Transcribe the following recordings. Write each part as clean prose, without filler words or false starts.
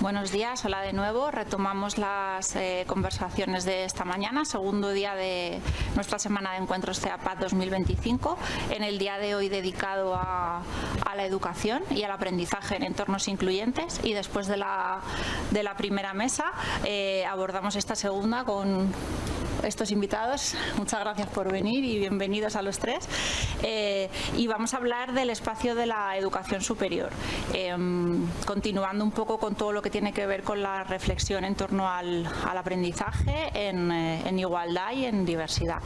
Buenos días, hola de nuevo. Retomamos las conversaciones de esta mañana, segundo día de nuestra semana de encuentros CEAPAD 2025, en el día de hoy dedicado a la educación y al aprendizaje en entornos incluyentes, y después de la primera mesa abordamos esta segunda con estos invitados. Muchas gracias por venir y bienvenidos a los tres. Y vamos a hablar del espacio de la educación superior, continuando un poco con todo lo que tiene que ver con la reflexión en torno al aprendizaje en igualdad y en diversidad.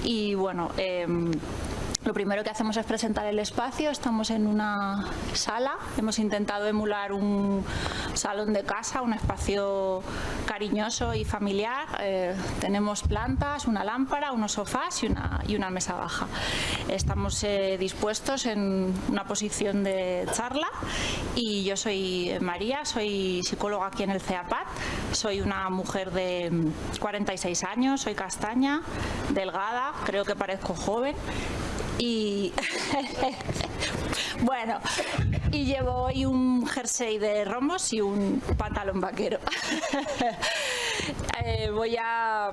Y bueno, lo primero que hacemos es presentar el espacio. Estamos en una sala, hemos intentado emular un salón de casa, un espacio cariñoso y familiar. Tenemos plantas, una lámpara, unos sofás y una mesa baja. Estamos dispuestos en una posición de charla, y yo soy María, soy psicóloga aquí en el CEAPAD. Soy una mujer de 46 años, soy castaña, delgada, creo que parezco joven. Y bueno, y llevo hoy un jersey de rombos y un pantalón vaquero. Voy a,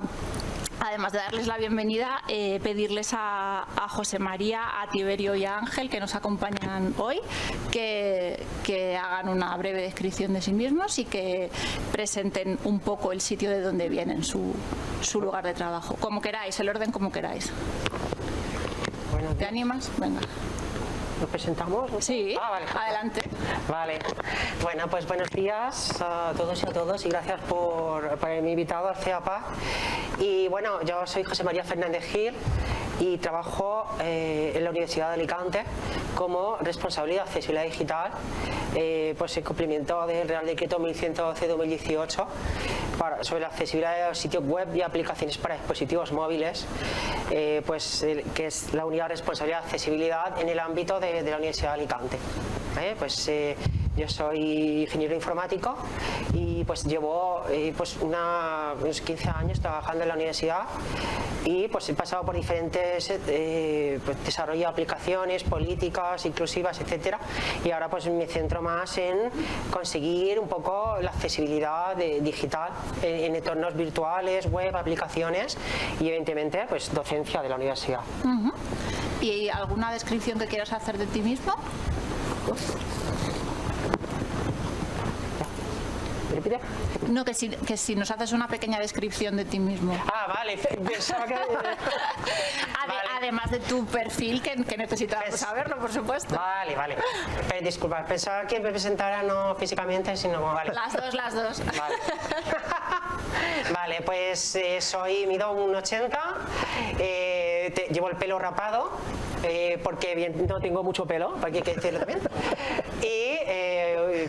además de darles la bienvenida, pedirles a José María, a Tiberio y a Ángel, que nos acompañan hoy, que hagan una breve descripción de sí mismos y que presenten un poco el sitio de donde vienen, su lugar de trabajo. Como queráis, el orden como queráis. ¿Te animas? Venga. ¿Nos presentamos? Sí, vale. Adelante. Vale. Bueno, pues buenos días a todos y a todas, y gracias por haberme invitado al CEAPAD. Y bueno, yo soy José María Fernández Gil y trabajo en la Universidad de Alicante como responsable de accesibilidad digital, pues en cumplimiento del Real Decreto 1112/2018 sobre la accesibilidad de los sitios web y aplicaciones para dispositivos móviles, pues que es la unidad de responsabilidad de accesibilidad en el ámbito de la Universidad de Alicante. Pues yo soy ingeniero informático y pues llevo pues unos 15 años trabajando en la universidad, y pues he pasado por diferentes pues, desarrollo de aplicaciones, políticas inclusivas, etcétera, y ahora pues me centro más en conseguir un poco la accesibilidad digital en entornos virtuales, web, aplicaciones, y evidentemente pues docencia de la universidad. ¿Y alguna descripción que quieras hacer de ti mismo? ¿Repite? No, que si nos haces una pequeña descripción de ti mismo. Ah, vale, pensaba que... Vale. Además de tu perfil, que necesitamos saberlo, por supuesto. Vale. Disculpa, pensaba que me presentara no físicamente, sino como... Vale. Las dos. Vale. Vale, pues mido 1,80, llevo el pelo rapado, porque bien, no tengo mucho pelo, para que hay que decirlo también. Y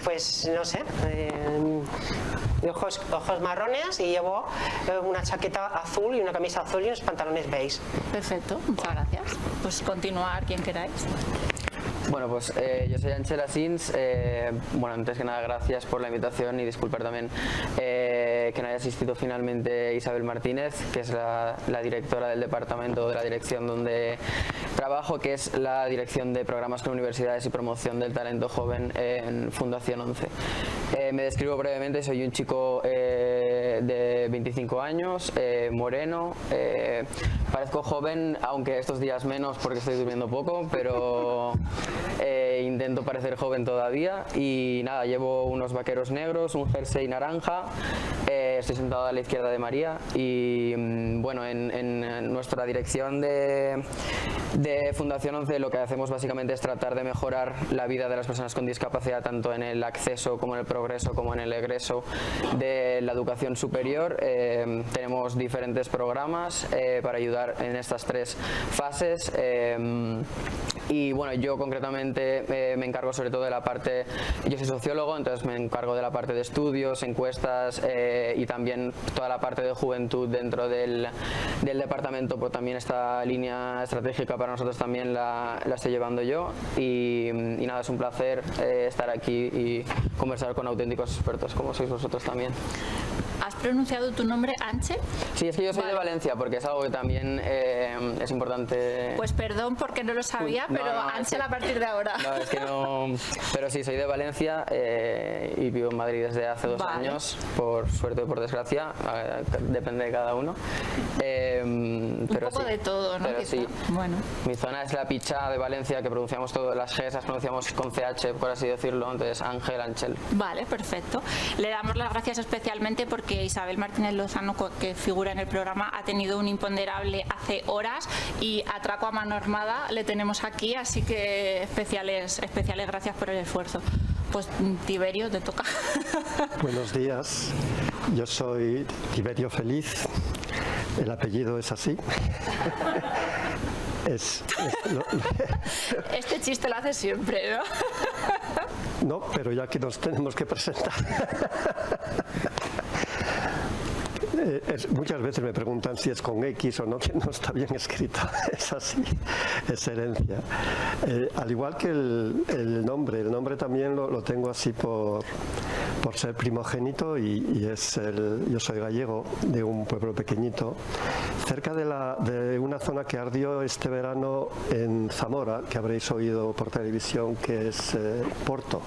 pues no sé, ojos marrones, y llevo una chaqueta azul y una camisa azul y unos pantalones beige. Perfecto, muchas gracias. Pues continuar quien queráis. Bueno, pues yo soy Ángel Asins. Bueno, antes que nada, gracias por la invitación, y disculpar también que no haya asistido finalmente Isabel Martínez, que es la directora del departamento de la dirección donde trabajo, que es la dirección de programas con universidades y promoción del talento joven en Fundación 11. Me describo brevemente: soy un chico de 25 años, moreno, parezco joven, aunque estos días menos porque estoy durmiendo poco, pero intento parecer joven todavía. Y nada, llevo unos vaqueros negros, un jersey naranja, estoy sentado a la izquierda de María, y bueno, en nuestra dirección de Fundación 11 lo que hacemos básicamente es tratar de mejorar la vida de las personas con discapacidad, tanto en el acceso como en el progreso como en el egreso de la educación superior. Tenemos diferentes programas para ayudar en estas tres fases. Y bueno, yo concretamente me encargo sobre todo de la parte, yo soy sociólogo, entonces me encargo de la parte de estudios, encuestas, y también toda la parte de juventud dentro del departamento, pues también esta línea estratégica para nosotros también la estoy llevando yo y nada, es un placer estar aquí y conversar con auténticos expertos como sois vosotros también. ¿Has pronunciado tu nombre, Ángel? Sí, es que yo soy de Valencia, porque es algo que también es importante. Pues perdón porque no lo sabía, pero Ángel a partir de ahora. No, es que no. Pero sí, soy de Valencia y vivo en Madrid desde hace 2 años, por suerte o por desgracia, depende de cada uno. Pero un poco sí, de todo, ¿no? Pero sí. Bueno. Mi zona es la Pichá de Valencia, que pronunciamos todo, las G las pronunciamos con CH, por así decirlo, entonces Ángel. Vale, perfecto. Le damos las gracias especialmente porque Isabel Martínez Lozano, que figura en el programa, ha tenido un imponderable hace horas y atraco a mano armada le tenemos aquí, así que especiales gracias por el esfuerzo. Pues Tiberio, te toca. Buenos días, yo soy Tiberio Feliz, el apellido es así. Este chiste lo hace siempre, ¿no? No, pero ya que nos tenemos que presentar. Muchas veces me preguntan si es con X o no, que no está bien escrito. Es así, es herencia. Al igual que el nombre también lo tengo así por ser primogénito y yo soy gallego, de un pueblo pequeñito, cerca de una zona que ardió este verano en Zamora, que habréis oído por televisión, que es Porto,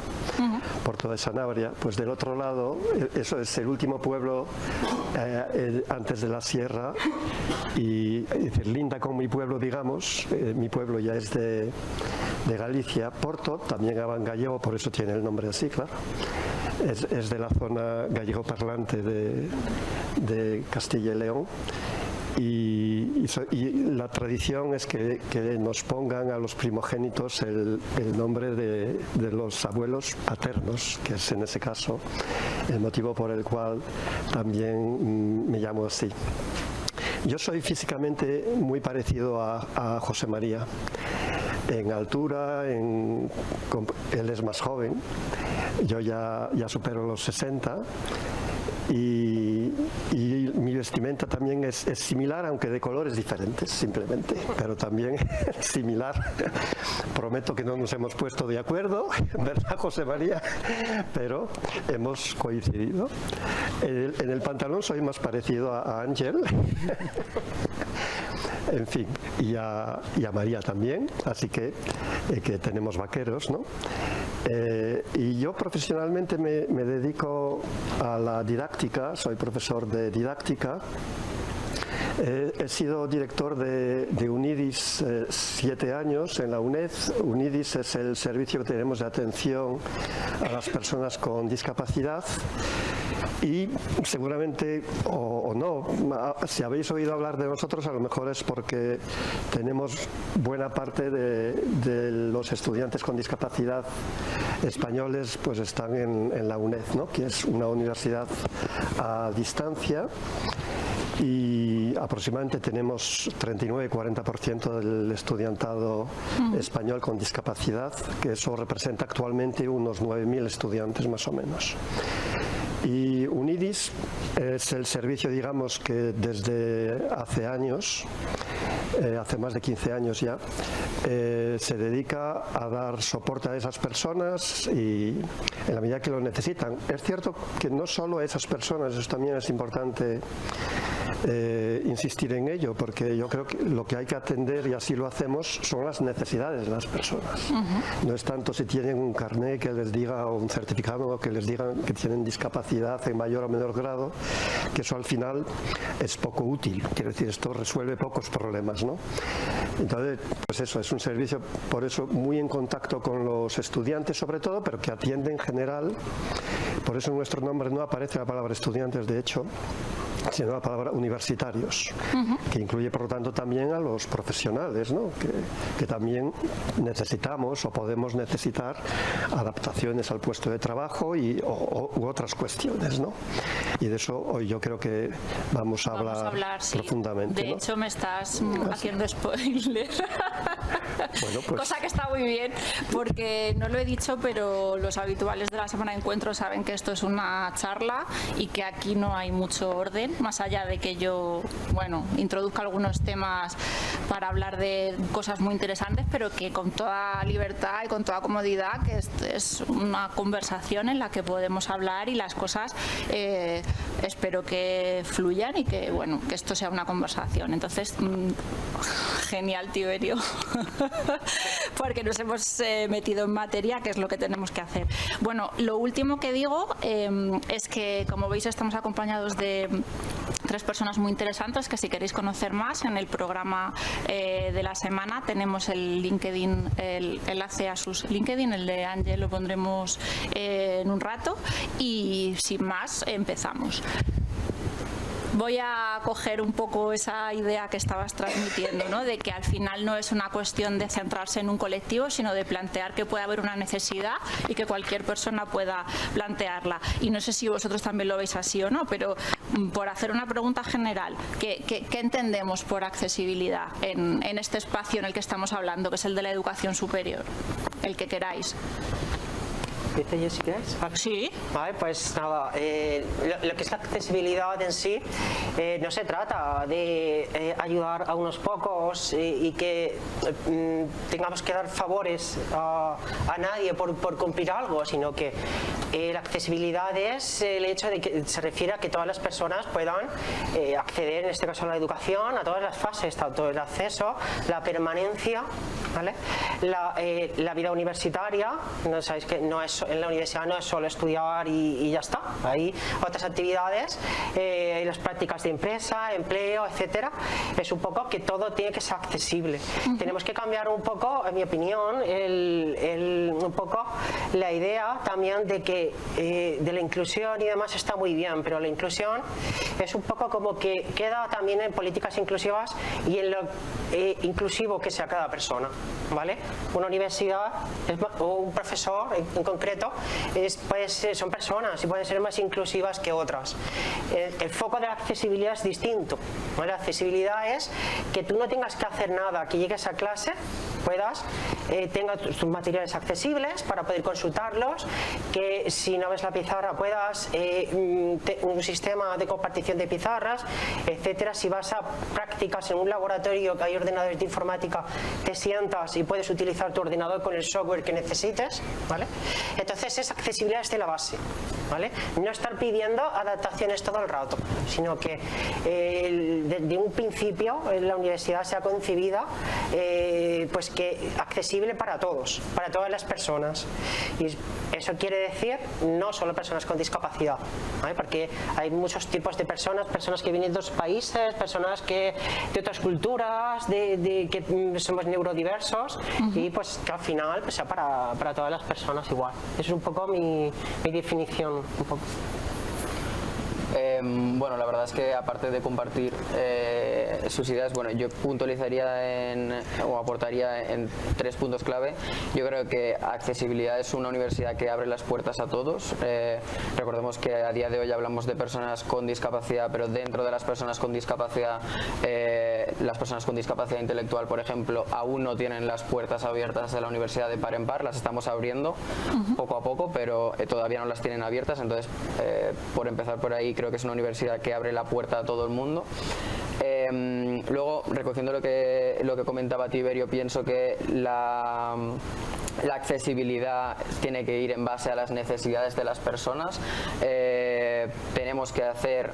Porto de Sanabria. Pues del otro lado, eso es el último pueblo antes de la sierra y linda con mi pueblo, digamos. Mi pueblo ya es de Galicia. Porto también hablan gallego, por eso tiene el nombre así, claro. Es de la zona gallego parlante de Castilla y León. Y la tradición es que nos pongan a los primogénitos el nombre de los abuelos paternos, que es en ese caso el motivo por el cual también me llamo así. Yo soy físicamente muy parecido a José María. En altura, él es más joven, yo ya supero los 60. Y mi vestimenta también es similar, aunque de colores diferentes, simplemente, pero también similar. Prometo que no nos hemos puesto de acuerdo, ¿verdad, José María? Pero hemos coincidido. En el pantalón soy más parecido a Ángel. En fin, y a María también, así que tenemos vaqueros, ¿no? Y yo profesionalmente me dedico a la didáctica, soy profesor de didáctica. He sido director de UNIDIS 7 años en la UNED. UNIDIS es el servicio que tenemos de atención a las personas con discapacidad. Y seguramente, o no, si habéis oído hablar de nosotros, a lo mejor es porque tenemos buena parte de los estudiantes con discapacidad españoles, pues están en la UNED, ¿no? Que es una universidad a distancia. Y aproximadamente tenemos 39-40% del estudiantado español con discapacidad, que eso representa actualmente unos 9.000 estudiantes más o menos. Y UNIDIS es el servicio, digamos, que desde hace años, hace más de 15 años ya, se dedica a dar soporte a esas personas y en la medida que lo necesitan. Es cierto que no solo a esas personas, eso también es importante insistir en ello, porque yo creo que lo que hay que atender, y así lo hacemos, son las necesidades de las personas. No es tanto si tienen un carnet que les diga, o un certificado que les digan que tienen discapacidad en mayor o menor grado, que eso al final es poco útil. Quiero decir, esto resuelve pocos problemas, ¿no? Entonces, pues eso, es un servicio, por eso, muy en contacto con los estudiantes sobre todo, pero que atiende en general. Por eso en nuestro nombre no aparece la palabra estudiantes, de hecho, sino la palabra universitarios, que incluye por lo tanto también a los profesionales, ¿no? que también necesitamos o podemos necesitar adaptaciones al puesto de trabajo u otras cuestiones, ¿no? Y de eso hoy yo creo que vamos a hablar sí. profundamente. De hecho, me estás haciendo spoiler. Bueno, pues, cosa que está muy bien, porque no lo he dicho, pero los habituales de la semana de encuentro saben que esto es una charla y que aquí no hay mucho orden, más allá de que yo, bueno, introduzca algunos temas para hablar de cosas muy interesantes, pero que con toda libertad y con toda comodidad, que es una conversación en la que podemos hablar y las cosas espero que fluyan y que, bueno, que esto sea una conversación. Entonces, genial, Tiberio, porque nos hemos metido en materia, que es lo que tenemos que hacer. Bueno, lo último que digo es que, como veis, estamos acompañados de 3 personas muy interesantes que, si queréis conocer más, en el programa de la semana tenemos el LinkedIn, el enlace a sus LinkedIn, el de Ángel lo pondremos en un rato, y sin más empezamos. Voy a coger un poco esa idea que estabas transmitiendo, ¿no? De que al final no es una cuestión de centrarse en un colectivo, sino de plantear que puede haber una necesidad y que cualquier persona pueda plantearla. Y no sé si vosotros también lo veis así o no, pero por hacer una pregunta general, ¿qué entendemos por accesibilidad en este espacio en el que estamos hablando, que es el de la educación superior? El que queráis. ¿Dice yo si quieres? Sí. Vale, pues nada, lo que es la accesibilidad en sí, no se trata de ayudar a unos pocos y que tengamos que dar favores a nadie por cumplir algo, sino que la accesibilidad es el hecho de que se refiere a que todas las personas puedan acceder, en este caso a la educación, a todas las fases, tanto el acceso, la permanencia, ¿vale? La vida universitaria. No sabéis que no es, en la universidad no es solo estudiar y ya está, hay otras actividades, las prácticas de empresa, empleo, etcétera. Es un poco que todo tiene que ser accesible. Tenemos que cambiar un poco, en mi opinión, un poco la idea también de que de la inclusión y demás está muy bien, pero la inclusión es un poco como que queda también en políticas inclusivas y en lo inclusivo que sea cada persona, ¿vale? Una universidad o un profesor en concreto son personas y pueden ser más inclusivas que otras. El foco de la accesibilidad es distinto, ¿vale? La accesibilidad es que tú no tengas que hacer nada, que llegues a clase, tengas tus materiales accesibles para poder consultarlos, que si no ves la pizarra puedas un sistema de compartición de pizarras, etcétera. Si vas a prácticas en un laboratorio que hay ordenadores de informática, te sientas y puedes utilizar tu ordenador con el software que necesites, ¿vale? Entonces esa accesibilidad es de la base, ¿vale? No estar pidiendo adaptaciones todo el rato, sino que de un principio la universidad sea concebida pues que accesible para todos, para todas las personas. Y eso quiere decir no solo personas con discapacidad, ¿vale? Porque hay muchos tipos de personas que vienen de otros países, personas de otras culturas, que somos neurodiversos, y pues que al final pues sea para todas las personas igual. Eso es un poco mi definición. Un poco. Bueno, la verdad es que aparte de compartir sus ideas, bueno, yo puntualizaría o aportaría en 3 puntos clave. Yo creo que accesibilidad es una universidad que abre las puertas a todos. Recordemos que a día de hoy hablamos de personas con discapacidad, pero dentro de las personas con discapacidad, las personas con discapacidad intelectual, por ejemplo, aún no tienen las puertas abiertas de la universidad de par en par. Las estamos abriendo poco a poco, pero todavía no las tienen abiertas. Entonces, por empezar por ahí, creo que es una universidad que abre la puerta a todo el mundo. Luego, recogiendo lo que comentaba Tiberio, pienso que la accesibilidad tiene que ir en base a las necesidades de las personas. Tenemos que hacer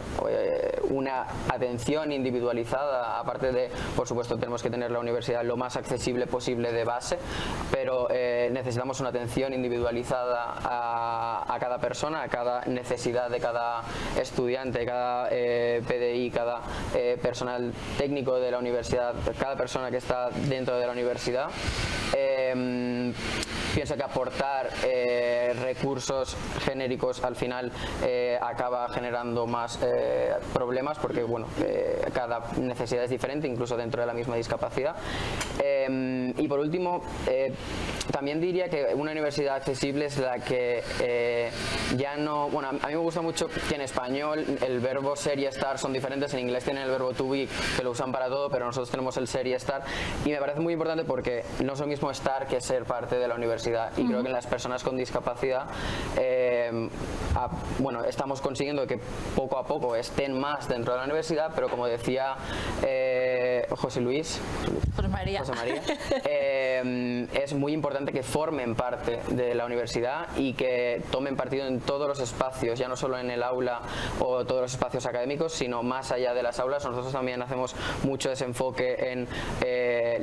una atención individualizada, aparte de, por supuesto, tenemos que tener la universidad lo más accesible posible de base, pero necesitamos una atención individualizada a cada persona, a cada necesidad de cada estudiante, cada PDI, cada personal técnico de la universidad, cada persona que está dentro de la universidad. Pienso que aportar recursos genéricos al final acaba generando más problemas, porque bueno, cada necesidad es diferente, incluso dentro de la misma discapacidad. Y por último, también diría que una universidad accesible es la que ya no... Bueno, a mí me gusta mucho que en español el verbo ser y estar son diferentes. En inglés tienen el verbo to be, que lo usan para todo, pero nosotros tenemos el ser y estar. Y me parece muy importante porque no es lo mismo estar que ser parte de la universidad. Y creo que en las personas con discapacidad, bueno, estamos consiguiendo que poco a poco estén más dentro de la universidad, pero como decía José María, es muy importante que formen parte de la universidad y que tomen partido en todos los espacios, ya no solo en el aula o todos los espacios académicos, sino más allá de las aulas. Nosotros también hacemos mucho desenfoque en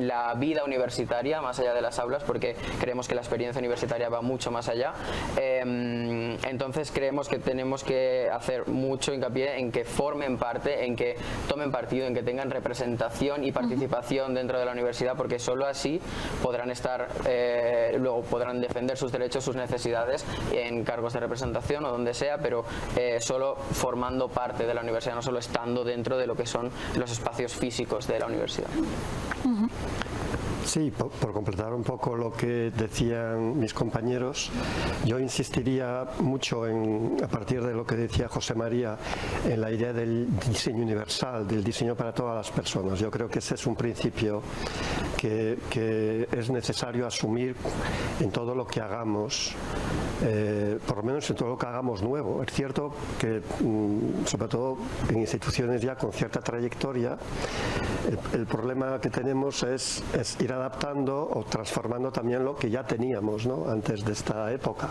la vida universitaria, más allá de las aulas, porque creemos que la experiencia universitaria va mucho más allá. Entonces creemos que tenemos que hacer mucho hincapié en que formen parte, en que tomen partido, en que tengan representación y participación dentro de la universidad, porque solo así podrán estar, luego podrán defender sus derechos, sus necesidades en cargos de representación o donde sea, pero solo formando parte de la universidad, no solo estando dentro de lo que son los espacios físicos de la universidad. Sí, por completar un poco lo que decían mis compañeros, yo insistiría mucho a partir de lo que decía José María, en la idea del diseño universal, del diseño para todas las personas. Yo creo que ese es un principio que es necesario asumir en todo lo que hagamos, por lo menos en todo lo que hagamos nuevo. Es cierto que, sobre todo en instituciones ya con cierta trayectoria, el problema que tenemos es ir adaptando o transformando también lo que ya teníamos, ¿no?, antes de esta época.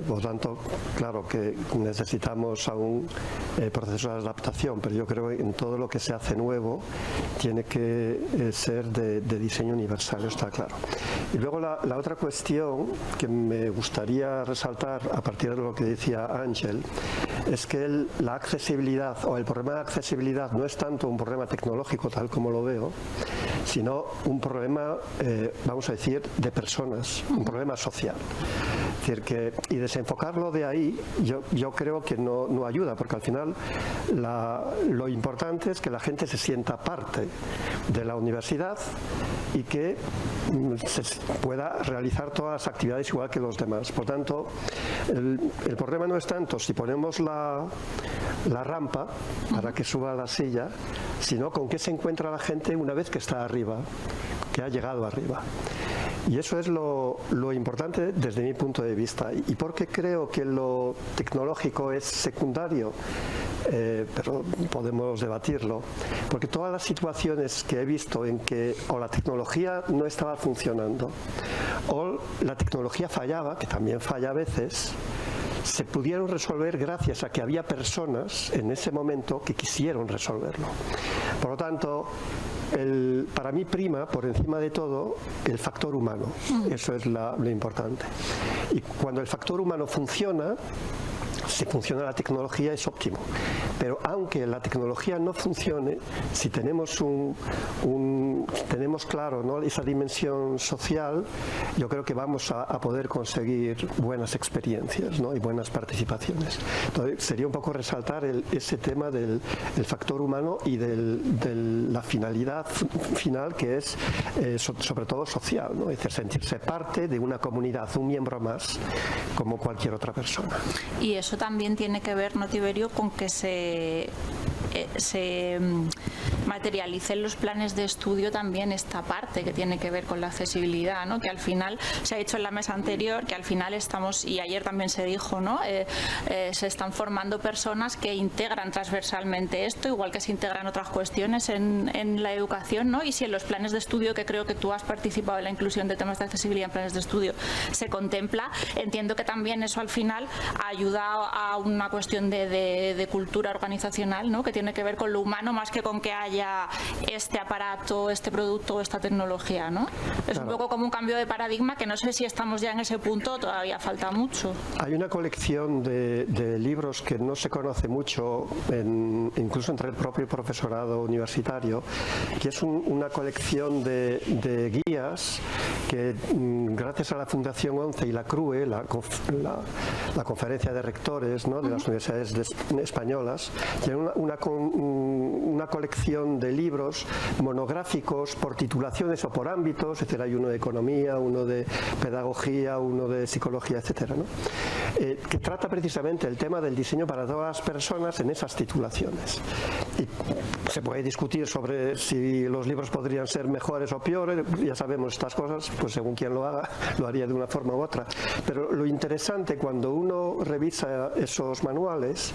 Por tanto, claro que necesitamos aún procesos de adaptación, pero yo creo que en todo lo que se hace nuevo tiene que ser de diseño universal, está claro. Y luego la otra cuestión que me gustaría resaltar a partir de lo que decía Ángel es que la accesibilidad o el problema de accesibilidad no es tanto un problema tecnológico tal como lo veo, sino un problema, vamos a decir, de personas, un problema social. Es decir, y desenfocarlo de ahí yo creo que no ayuda, porque al final lo importante es que la gente se sienta parte de la universidad y que se pueda realizar todas las actividades igual que los demás. Por tanto, el problema no es tanto si ponemos la rampa para que suba a la silla, sino con qué se encuentra la gente una vez que está arriba, que ha llegado arriba. Y eso es lo importante desde mi punto de vista. ¿Y por qué creo que lo tecnológico es secundario? Pero podemos debatirlo. Porque todas las situaciones que he visto en que o la tecnología no estaba funcionando o la tecnología fallaba, que también falla a veces, se pudieron resolver gracias a que había personas en ese momento que quisieron resolverlo. Por lo tanto, para mí prima por encima de todo el factor humano. Eso es lo importante. Y cuando el factor humano funciona, si funciona la tecnología es óptimo, pero aunque la tecnología no funcione, si tenemos tenemos claro, ¿no?, esa dimensión social, yo creo que vamos a poder conseguir buenas experiencias, ¿no?, y buenas participaciones. Entonces sería un poco resaltar ese tema del factor humano y de la finalidad final, que es sobre todo social, ¿no?, es decir, sentirse parte de una comunidad, un miembro más, como cualquier otra persona. Y eso también tiene que ver, ¿no, Tiberio?, con que se materialicen los planes de estudio también esta parte que tiene que ver con la accesibilidad, ¿no?, que al final se ha dicho en la mesa anterior que al final estamos, y ayer también se dijo, ¿no?, se están formando personas que integran transversalmente esto, igual que se integran otras cuestiones en la educación, ¿no? Y si en los planes de estudio, que creo que tú has participado en la inclusión de temas de accesibilidad en planes de estudio, se contempla, entiendo que también eso al final ayuda a una cuestión de cultura organizacional, ¿no?, que tiene que ver con lo humano más que con que haya este aparato, este producto o esta tecnología, ¿no? Es claro. Un poco como un cambio de paradigma que no sé si estamos ya en ese punto, todavía falta mucho. Hay una colección de libros que no se conoce mucho, incluso entre el propio profesorado universitario, que es una colección de guías que gracias a la Fundación 11 y la CRUE, la Conferencia de Rectores, ¿no?, de las universidades españolas, tienen una colección de libros monográficos por titulaciones o por ámbitos, es decir, hay uno de economía, uno de pedagogía, uno de psicología, etcétera, ¿no? Que trata precisamente el tema del diseño para todas las personas en esas titulaciones. Y se puede discutir sobre si los libros podrían ser mejores o peores, ya sabemos estas cosas, pues según quien lo haga, lo haría de una forma u otra. Pero lo interesante cuando uno revisa esos manuales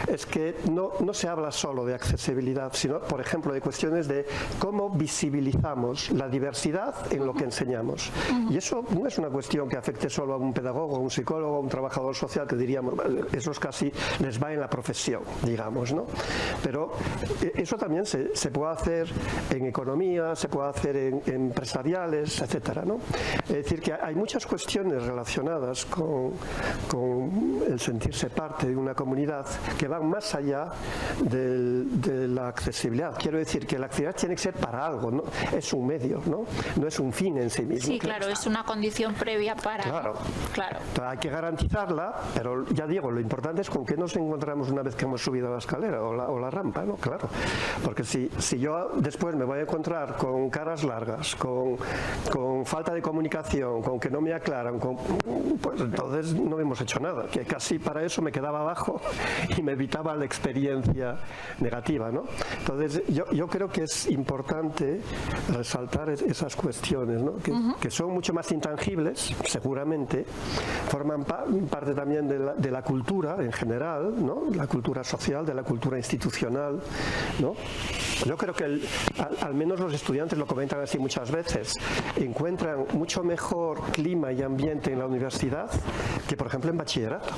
es que no se habla solo de accesibilidad, sino, por ejemplo, de cuestiones de cómo visibilizamos la diversidad en lo que enseñamos. Y eso no es una cuestión que afecte solo a un pedagogo, a un psicólogo, a un trabajador social, que diríamos, eso es casi les va en la profesión, digamos, ¿no? Pero eso también se puede hacer en economía, se puede hacer en empresariales, etcétera, ¿no? Es decir, que hay muchas cuestiones relacionadas con el sentirse parte de una comunidad que van más allá de la accesibilidad. Quiero decir que la accesibilidad tiene que ser para algo, ¿no? Es un medio, ¿no? No es un fin en sí mismo. Sí, claro, es una condición previa para... Claro. Entonces, hay que garantizarla, pero ya digo, lo importante es con qué nos encontramos una vez que hemos subido la escalera o la rampa, ¿no? Claro. Porque si yo después me voy a encontrar con caras largas, con falta de comunicación, con que no me aclaran, pues entonces no hemos hecho nada, que casi para eso me quedaba abajo y me evitaba la experiencia negativa, ¿no? Entonces yo creo que es importante resaltar esas cuestiones, ¿no? Que son mucho más intangibles, seguramente, forman parte también de la cultura en general, ¿no? La cultura social, de la cultura institucional, ¿no? Yo creo que al menos los estudiantes lo comentan así muchas veces, encuentran mucho mejor clima y ambiente en la universidad que, por ejemplo, en bachillerato.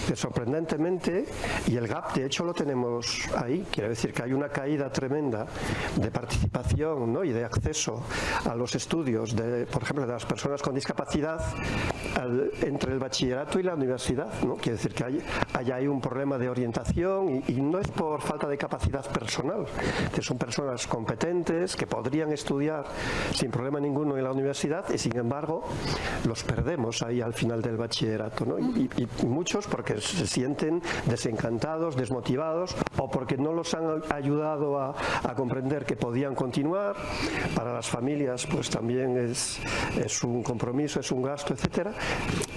Que sorprendentemente, y el gap de hecho lo tenemos ahí, quiere decir que hay una caída tremenda de participación, ¿no? Y de acceso a los estudios, por ejemplo, de las personas con discapacidad entre el bachillerato y la universidad, ¿no? Quiere decir que hay un problema de orientación y no es por falta de capacidad personal, que son personas competentes que podrían estudiar sin problema ninguno en la universidad y sin embargo los perdemos ahí al final del bachillerato, ¿no? Y muchos porque se sienten desencantados, desmotivados o porque no los han ayudado a comprender que podían continuar. Para las familias pues también es un compromiso, es un gasto, etcétera.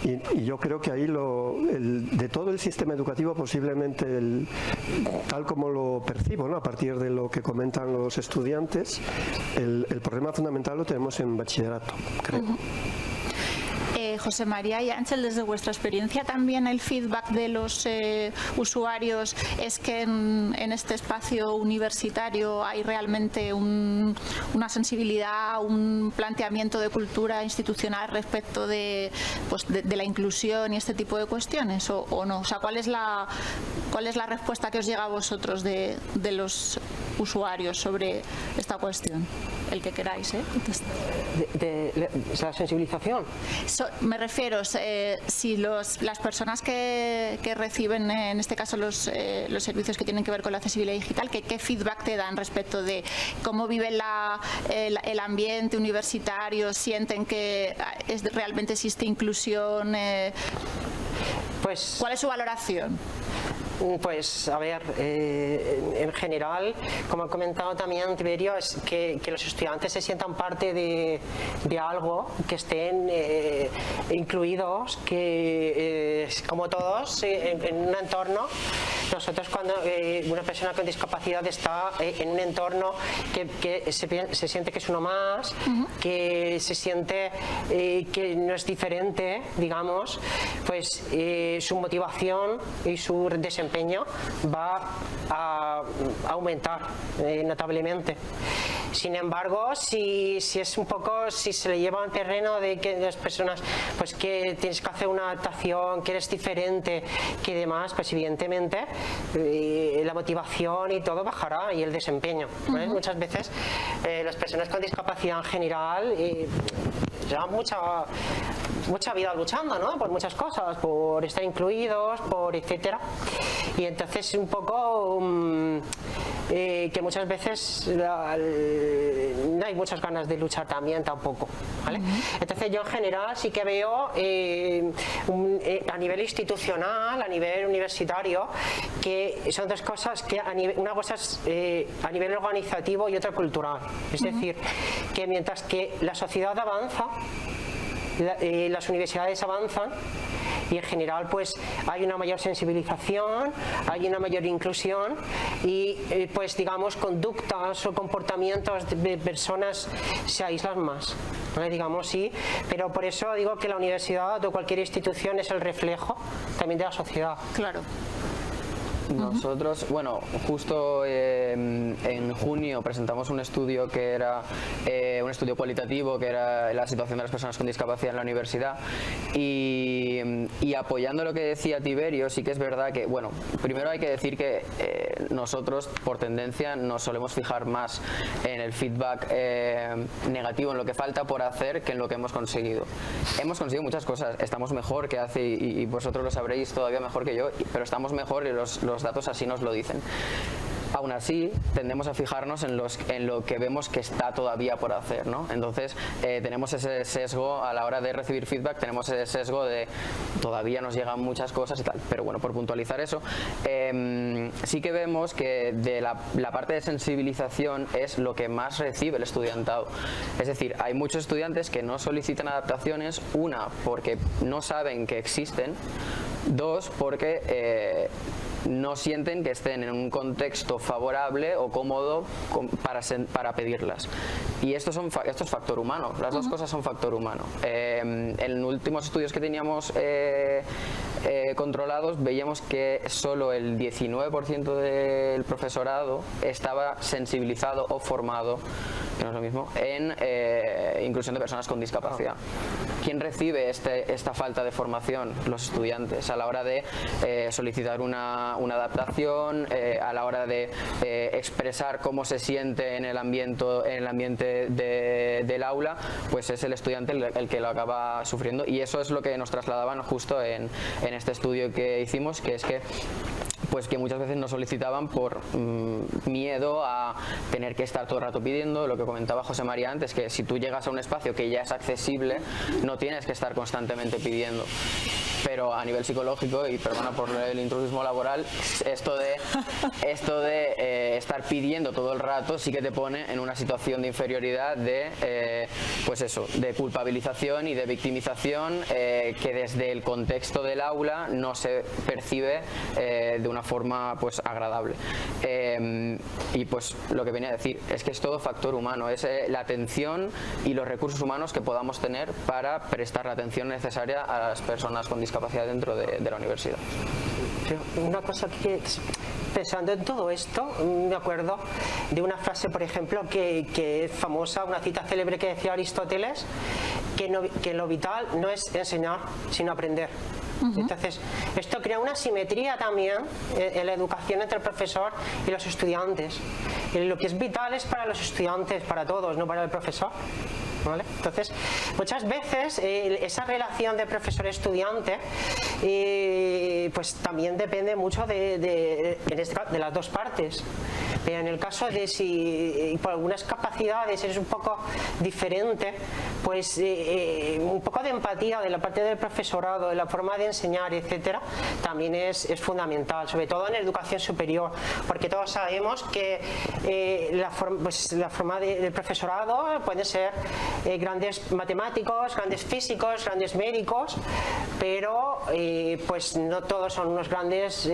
Y yo creo que ahí de todo el sistema educativo posiblemente tal como lo percibo, ¿no? A partir de lo que comentan los estudiantes, el problema fundamental lo tenemos en bachillerato, creo. José María y Ángel, desde vuestra experiencia también el feedback de los usuarios es que en este espacio universitario hay realmente una sensibilidad, un planteamiento de cultura institucional respecto de la inclusión y este tipo de cuestiones, o no. O sea, ¿cuál es la respuesta que os llega a vosotros de los usuarios sobre esta cuestión? El que queráis, ¿eh? ¿De la sensibilización? Me refiero, si las personas que reciben, en este caso los servicios que tienen que ver con la accesibilidad digital, ¿qué feedback te dan respecto de cómo viven el ambiente universitario? ¿Sienten que realmente existe inclusión? Pues, ¿cuál es su valoración? Pues a ver, en general, como ha comentado también Tiberio, es que los estudiantes se sientan parte de algo, que estén incluidos, que como todos en un entorno. Nosotros cuando una persona con discapacidad está en un entorno que se siente que es uno más, que se siente que no es diferente, digamos, pues su motivación y su desempeño va a aumentar notablemente. Sin embargo, si es un poco, si se le lleva a un terreno de que las personas, pues que tienes que hacer una adaptación, que eres diferente, que demás, pues evidentemente la motivación y todo bajará y el desempeño. Muchas veces las personas con discapacidad en general llevan mucha vida luchando, ¿no? Por muchas cosas, por estar incluidos, por etcétera. Y entonces un poco que muchas veces no hay muchas ganas de luchar también tampoco, ¿vale? Entonces yo en general sí que veo a nivel institucional, a nivel universitario, que son dos cosas que una cosa es a nivel organizativo y otra cultural. Es decir, que mientras que la sociedad avanza, las universidades avanzan, y en general pues hay una mayor sensibilización, hay una mayor inclusión y pues digamos conductas o comportamientos de personas se aíslan más, ¿vale? Digamos sí, pero por eso digo que la universidad o cualquier institución es el reflejo también de la sociedad. Claro. Nosotros, bueno, justo en junio presentamos un estudio que era un estudio cualitativo, que era la situación de las personas con discapacidad en la universidad, y apoyando lo que decía Tiberio, sí que es verdad que, bueno, primero hay que decir que nosotros por tendencia nos solemos fijar más en el feedback negativo, en lo que falta por hacer, que en lo que hemos conseguido. Hemos conseguido muchas cosas, estamos mejor que hace, y vosotros lo sabréis todavía mejor que yo, pero estamos mejor y los datos así nos lo dicen. Aún así, tendemos a fijarnos en lo que vemos que está todavía por hacer, ¿no? Entonces, tenemos ese sesgo a la hora de recibir feedback, tenemos ese sesgo de todavía nos llegan muchas cosas y tal. Pero bueno, por puntualizar eso, sí que vemos que de la parte de sensibilización es lo que más recibe el estudiantado. Es decir, hay muchos estudiantes que no solicitan adaptaciones, una, porque no saben que existen, dos, porque no sienten que estén en un contexto favorable o cómodo para pedirlas. Y esto es factor humano, las dos cosas son factor humano. En últimos estudios que teníamos controlados, veíamos que solo el 19% del profesorado estaba sensibilizado o formado, que no es lo mismo, en inclusión de personas con discapacidad. ¿Quién recibe esta falta de formación? Los estudiantes, a la hora de solicitar una adaptación, a la hora de expresar cómo se siente en el ambiente del aula, pues es el estudiante el que lo acaba sufriendo, y eso es lo que nos trasladaban justo en este estudio que hicimos, que es que muchas veces nos solicitaban por miedo a tener que estar todo el rato pidiendo, lo que comentaba José María antes, que si tú llegas a un espacio que ya es accesible, no tienes que estar constantemente pidiendo. Pero a nivel psicológico, y perdona por el intrusismo laboral, esto de estar pidiendo todo el rato sí que te pone en una situación de inferioridad, de culpabilización y de victimización, que desde el contexto del aula no se percibe de una forma pues agradable. Y pues lo que venía a decir es que es todo factor humano, es la atención y los recursos humanos que podamos tener para prestar la atención necesaria a las personas con discapacidad dentro de la universidad. Una cosa que, pensando en todo esto, me acuerdo de una frase, por ejemplo, que es famosa, una cita célebre que decía Aristóteles, que lo vital no es enseñar, sino aprender. Entonces, esto crea una simetría también en la educación entre el profesor y los estudiantes. Lo que es vital es para los estudiantes, para todos, no para el profesor. ¿Vale? Entonces, muchas veces esa relación de profesor-estudiante pues también depende mucho de las dos partes. Pero en el caso de si por algunas capacidades eres un poco diferente, pues un poco de empatía de la parte del profesorado, de la forma de enseñar, etcétera, también es fundamental, sobre todo en educación superior, porque todos sabemos que la forma del profesorado puede ser grandes matemáticos, grandes físicos, grandes médicos, pero pues no todos son unos grandes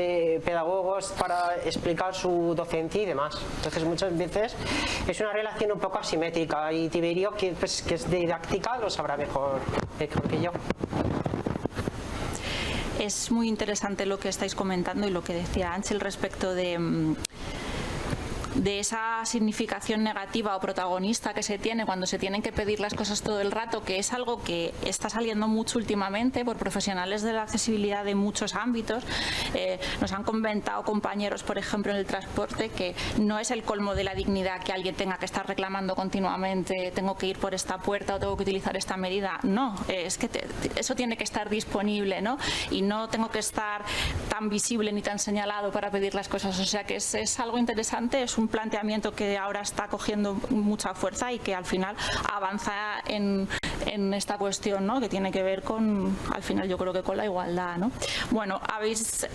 pedagogos para explicar su docencia y demás. Entonces muchas veces es una relación un poco asimétrica, y Tiberio, que es didáctica, lo sabrá mejor que yo. Es muy interesante lo que estáis comentando y lo que decía Ángel respecto de esa significación negativa o protagonista que se tiene cuando se tienen que pedir las cosas todo el rato, que es algo que está saliendo mucho últimamente por profesionales de la accesibilidad de muchos ámbitos. Nos han comentado compañeros, por ejemplo, en el transporte, que no es el colmo de la dignidad que alguien tenga que estar reclamando continuamente, tengo que ir por esta puerta o tengo que utilizar esta medida. No, es que eso tiene que estar disponible, ¿no? Y no tengo que estar tan visible ni tan señalado para pedir las cosas. O sea que es algo interesante, es un un planteamiento que ahora está cogiendo mucha fuerza y que al final avanza en esta cuestión, ¿no? Que tiene que ver con, al final yo creo que con la igualdad, ¿no? Bueno,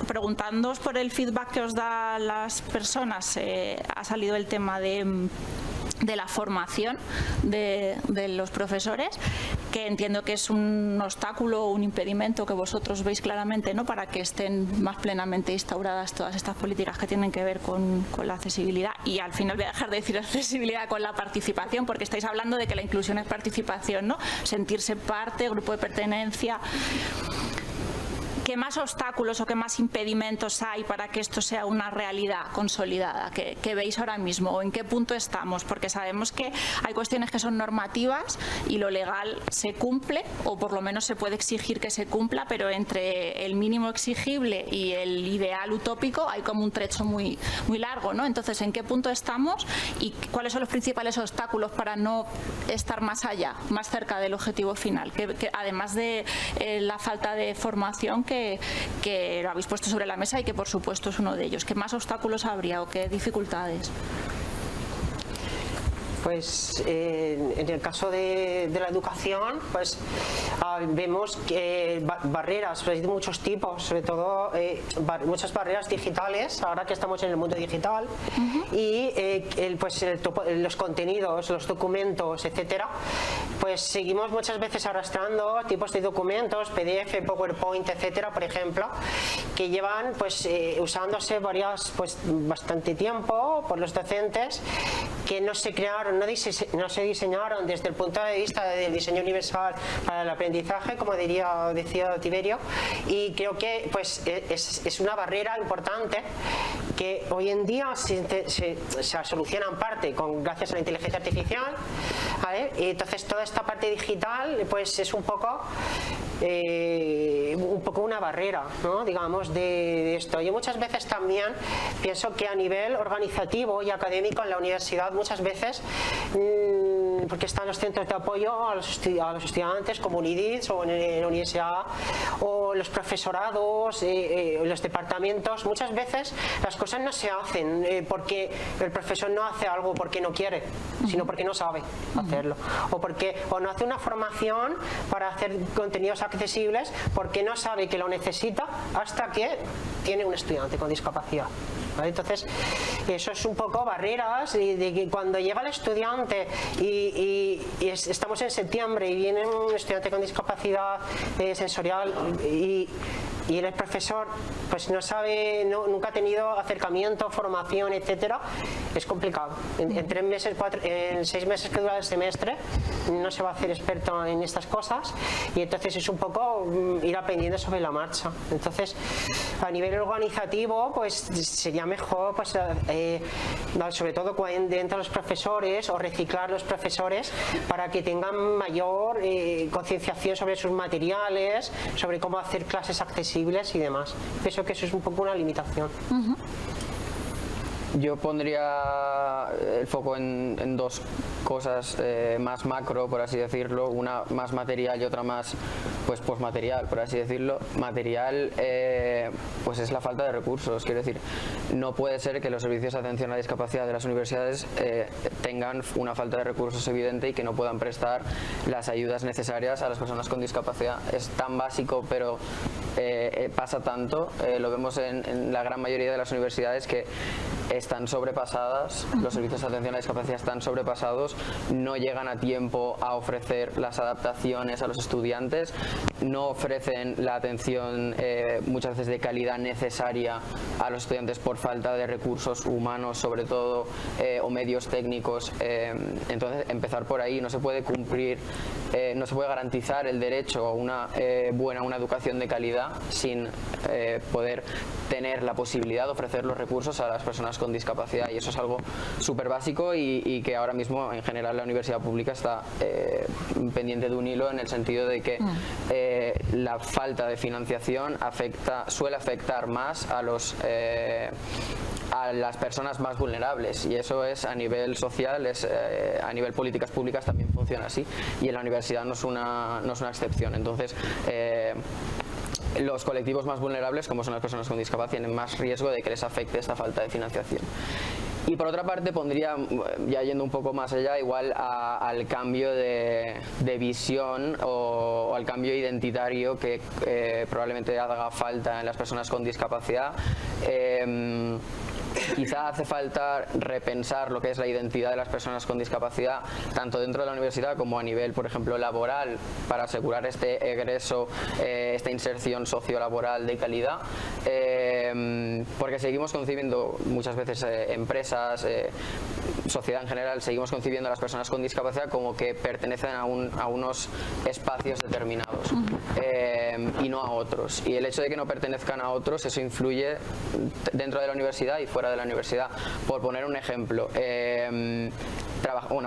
preguntándoos por el feedback que os da las personas, ha salido el tema de la formación de los profesores, que entiendo que es un obstáculo o un impedimento que vosotros veis claramente, ¿no? Para que estén más plenamente instauradas todas estas políticas que tienen que ver con la accesibilidad. Y al final voy a dejar de decir accesibilidad con la participación, porque estáis hablando de que la inclusión es participación, ¿no? Sentirse parte, grupo de pertenencia. ¿Qué más obstáculos o qué más impedimentos hay para que esto sea una realidad consolidada que veis ahora mismo, o en qué punto estamos? Porque sabemos que hay cuestiones que son normativas y lo legal se cumple, o por lo menos se puede exigir que se cumpla, pero entre el mínimo exigible y el ideal utópico hay como un trecho muy largo, ¿no? Entonces, ¿en qué punto estamos y cuáles son los principales obstáculos para no estar más allá, más cerca del objetivo final? Que además de la falta de formación que lo habéis puesto sobre la mesa y que por supuesto es uno de ellos. ¿Qué más obstáculos habría o qué dificultades? Pues en el caso de la educación, pues vemos que barreras hay de muchos tipos, sobre todo muchas barreras digitales, ahora que estamos en el mundo digital, y los contenidos, los documentos, etcétera, pues seguimos muchas veces arrastrando tipos de documentos, PDF, PowerPoint, etcétera, por ejemplo, que llevan pues usándose bastante tiempo por los docentes, que no se crearon, no se diseñaron desde el punto de vista del diseño universal para el aprendizaje, como decía Tiberio, y creo que pues es una barrera importante que hoy en día se soluciona en parte gracias a la inteligencia artificial, ¿vale? Y entonces toda esta parte digital pues es un poco una barrera, ¿no? Digamos, de esto. Yo muchas veces también pienso que a nivel organizativo y académico en la universidad muchas veces, porque están los centros de apoyo a los estudiantes como UNIDIS o en la universidad, o los profesorados, los departamentos, muchas veces las cosas no se hacen porque el profesor no hace algo porque no quiere, sino porque no sabe hacerlo, o no hace una formación para hacer contenidos accesibles porque no sabe que lo necesita hasta que tiene un estudiante con discapacidad. ¿Vale? Entonces, eso es un poco barreras de que cuando llega el estudiante y estamos en septiembre y viene un estudiante con discapacidad sensorial y el profesor pues no sabe, nunca ha tenido acercamiento, formación, etcétera, es complicado. En 3 meses, en 6 meses que dura el semestre no se va a hacer experto en estas cosas, y entonces es un poco ir aprendiendo sobre la marcha. Entonces, a nivel organizativo pues sería mejor pues sobre todo entre los profesores, o reciclar los profesores para que tengan mayor concienciación sobre sus materiales, sobre cómo hacer clases accesibles y demás. Pienso que eso es un poco una limitación. Yo pondría el foco en dos cosas más macro, por así decirlo, una más material y otra más pues posmaterial, por así decirlo. Material pues es la falta de recursos. Quiero decir, no puede ser que los servicios de atención a la discapacidad de las universidades tengan una falta de recursos evidente y que no puedan prestar las ayudas necesarias a las personas con discapacidad. Es tan básico, pero pasa tanto, lo vemos en la gran mayoría de las universidades, que están sobrepasadas, los servicios de atención a la discapacidad están sobrepasados, no llegan a tiempo a ofrecer las adaptaciones a los estudiantes, no ofrecen la atención muchas veces de calidad necesaria a los estudiantes por falta de recursos humanos, sobre todo, o medios técnicos. Entonces, empezar por ahí. No se puede cumplir, no se puede garantizar el derecho a una educación de calidad sin poder tener la posibilidad de ofrecer los recursos a las personas con discapacidad, y eso es algo súper básico y que ahora mismo en general la universidad pública está pendiente de un hilo, en el sentido de que la falta de financiación suele afectar más a las personas más vulnerables, y eso es a nivel social, a nivel políticas públicas también funciona así, y en la universidad no es una excepción. Entonces, los colectivos más vulnerables, como son las personas con discapacidad, tienen más riesgo de que les afecte esta falta de financiación. Y por otra parte pondría, ya yendo un poco más allá, igual al cambio de visión o al cambio identitario que probablemente haga falta en las personas con discapacidad. Quizá hace falta repensar lo que es la identidad de las personas con discapacidad, tanto dentro de la universidad como a nivel, por ejemplo, laboral, para asegurar este egreso, esta inserción sociolaboral de calidad, porque seguimos concibiendo muchas veces empresas, sociedad en general, seguimos concibiendo a las personas con discapacidad como que pertenecen a unos espacios determinados y no a otros. Y el hecho de que no pertenezcan a otros, eso influye dentro de la universidad y fuera de la universidad. Por poner un ejemplo,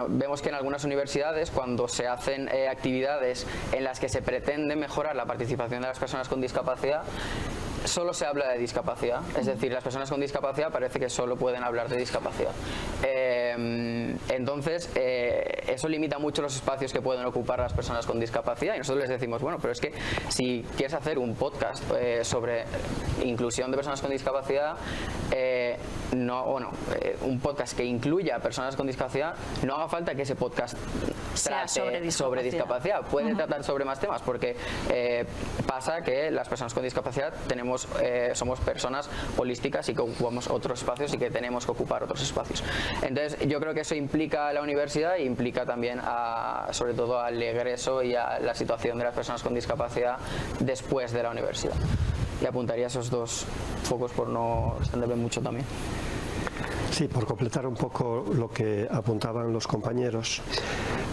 vemos que en algunas universidades, cuando se hacen actividades en las que se pretende mejorar la participación de las personas con discapacidad, solo se habla de discapacidad, es decir, las personas con discapacidad parece que solo pueden hablar de discapacidad. Entonces, eso limita mucho los espacios que pueden ocupar las personas con discapacidad y nosotros les decimos, bueno, pero es que si quieres hacer un podcast sobre inclusión de personas con discapacidad, un podcast que incluya a personas con discapacidad, no haga falta que ese podcast trate sobre discapacidad. Puede tratar sobre más temas, porque pasa que las personas con discapacidad somos personas holísticas y que ocupamos otros espacios y que tenemos que ocupar otros espacios. Entonces yo creo que eso implica a la universidad e implica también sobre todo al egreso y a la situación de las personas con discapacidad después de la universidad. Y apuntaría esos dos focos por no extenderme mucho también. Sí, por completar un poco lo que apuntaban los compañeros.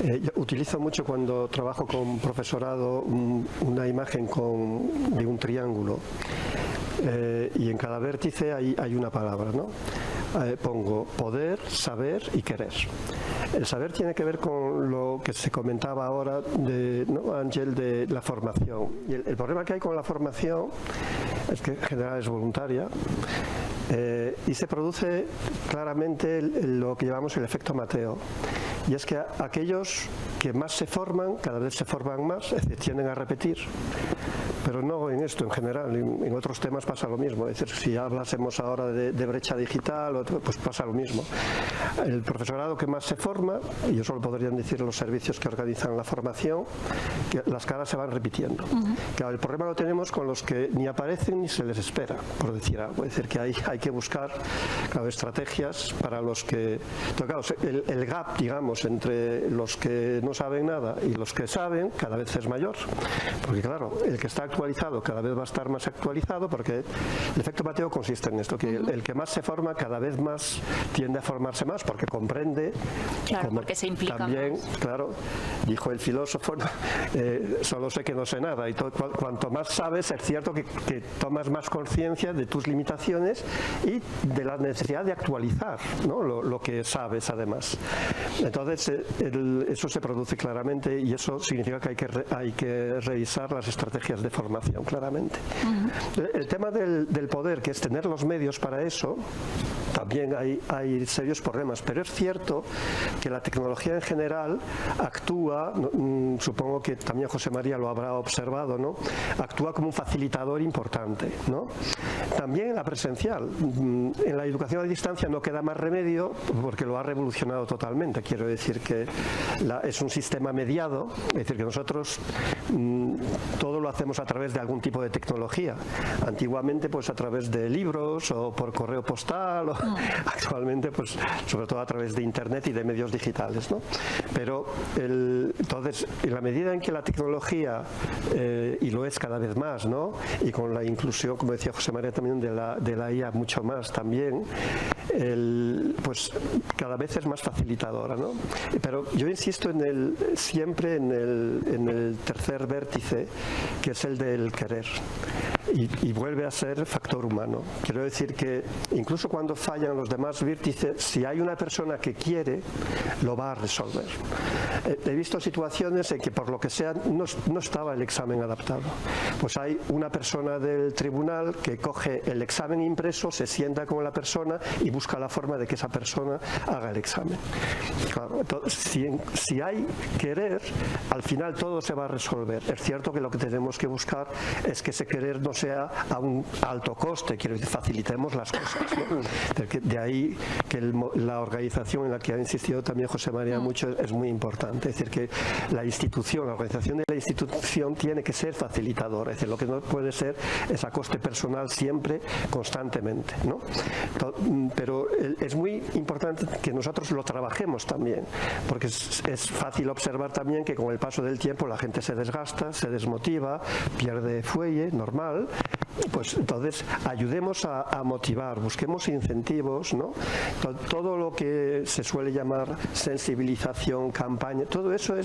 Yo utilizo mucho cuando trabajo con profesorado una imagen de un triángulo y en cada vértice hay una palabra, ¿no? Pongo poder, saber y querer. El saber tiene que ver con lo que se comentaba ahora, Ángel, de la formación. Y el problema que hay con la formación es que en general es voluntaria. Y se produce claramente lo que llamamos el efecto Mateo, y es que aquellos que más se forman cada vez se forman más, es decir, tienden a repetir, pero no en esto en general, en otros temas pasa lo mismo. Es decir, si hablásemos ahora de brecha digital, pues pasa lo mismo. El profesorado que más se forma, y eso lo podrían decir los servicios que organizan la formación, que las caras se van repitiendo. Claro, el problema lo tenemos con los que ni aparecen ni se les espera, por decir algo. Es decir, que hay que buscar, claro, estrategias para los que... Entonces, claro, el gap, digamos, entre los que no saben nada y los que saben cada vez es mayor, porque claro, el que está actualizado cada vez va a estar más actualizado, porque el efecto Mateo consiste en esto, que el que más se forma cada vez más tiende a formarse más, porque comprende, claro, porque se implica también más. Claro, dijo el filósofo, solo sé que no sé nada, y cuanto más sabes, es cierto que tomas más conciencia de tus limitaciones y de la necesidad de actualizar, ¿no? lo que sabes además. Entonces eso se produce claramente, y eso significa que hay que revisar las estrategias de formación, claramente. El tema del poder, que es tener los medios para eso, también hay serios problemas, pero es cierto que la tecnología en general actúa, supongo que también José María lo habrá observado, ¿no? Actúa como un facilitador importante, ¿no? También en la presencial, en la educación a distancia no queda más remedio, porque lo ha revolucionado totalmente. Quiero decir que es un sistema mediado, es decir, que nosotros todo lo hacemos a través de algún tipo de tecnología. Antiguamente, pues a través de libros o por correo postal, o actualmente, pues sobre todo a través de internet y de medios digitales, ¿no? Pero entonces, en la medida en que la tecnología, y lo es cada vez más, ¿no? Y con la inclusión, como decía José María también, de la IA mucho más también, pues cada vez es más facilitadora, ¿no? Pero yo insisto siempre en el tercer vértice, que es el del querer, y vuelve a ser factor humano. Quiero decir que incluso cuando fallan los demás vértices, si hay una persona que quiere, lo va a resolver. He visto situaciones en que por lo que sea no estaba el examen adaptado. Pues hay una persona del tribunal que coge el examen impreso, se sienta con la persona y busca la forma de que esa persona haga el examen. Claro, entonces, si hay querer, al final todo se va a resolver. Es cierto que lo que tenemos que buscar es que ese querer no sea a un alto coste, quiero decir, facilitemos las cosas, ¿no? De ahí que la organización en la que ha insistido también José María mucho es muy importante, es decir, que la organización de la institución tiene que ser facilitadora, es decir, lo que no puede ser es a coste personal siempre, constantemente, ¿no? Pero es muy importante que nosotros lo trabajemos también, porque es fácil observar también que con el paso del tiempo la gente se desgasta, se desmotiva, pierde fuelle, normal. Pues entonces ayudemos a motivar, busquemos incentivos, ¿no? Todo lo que se suele llamar sensibilización, campaña, todo eso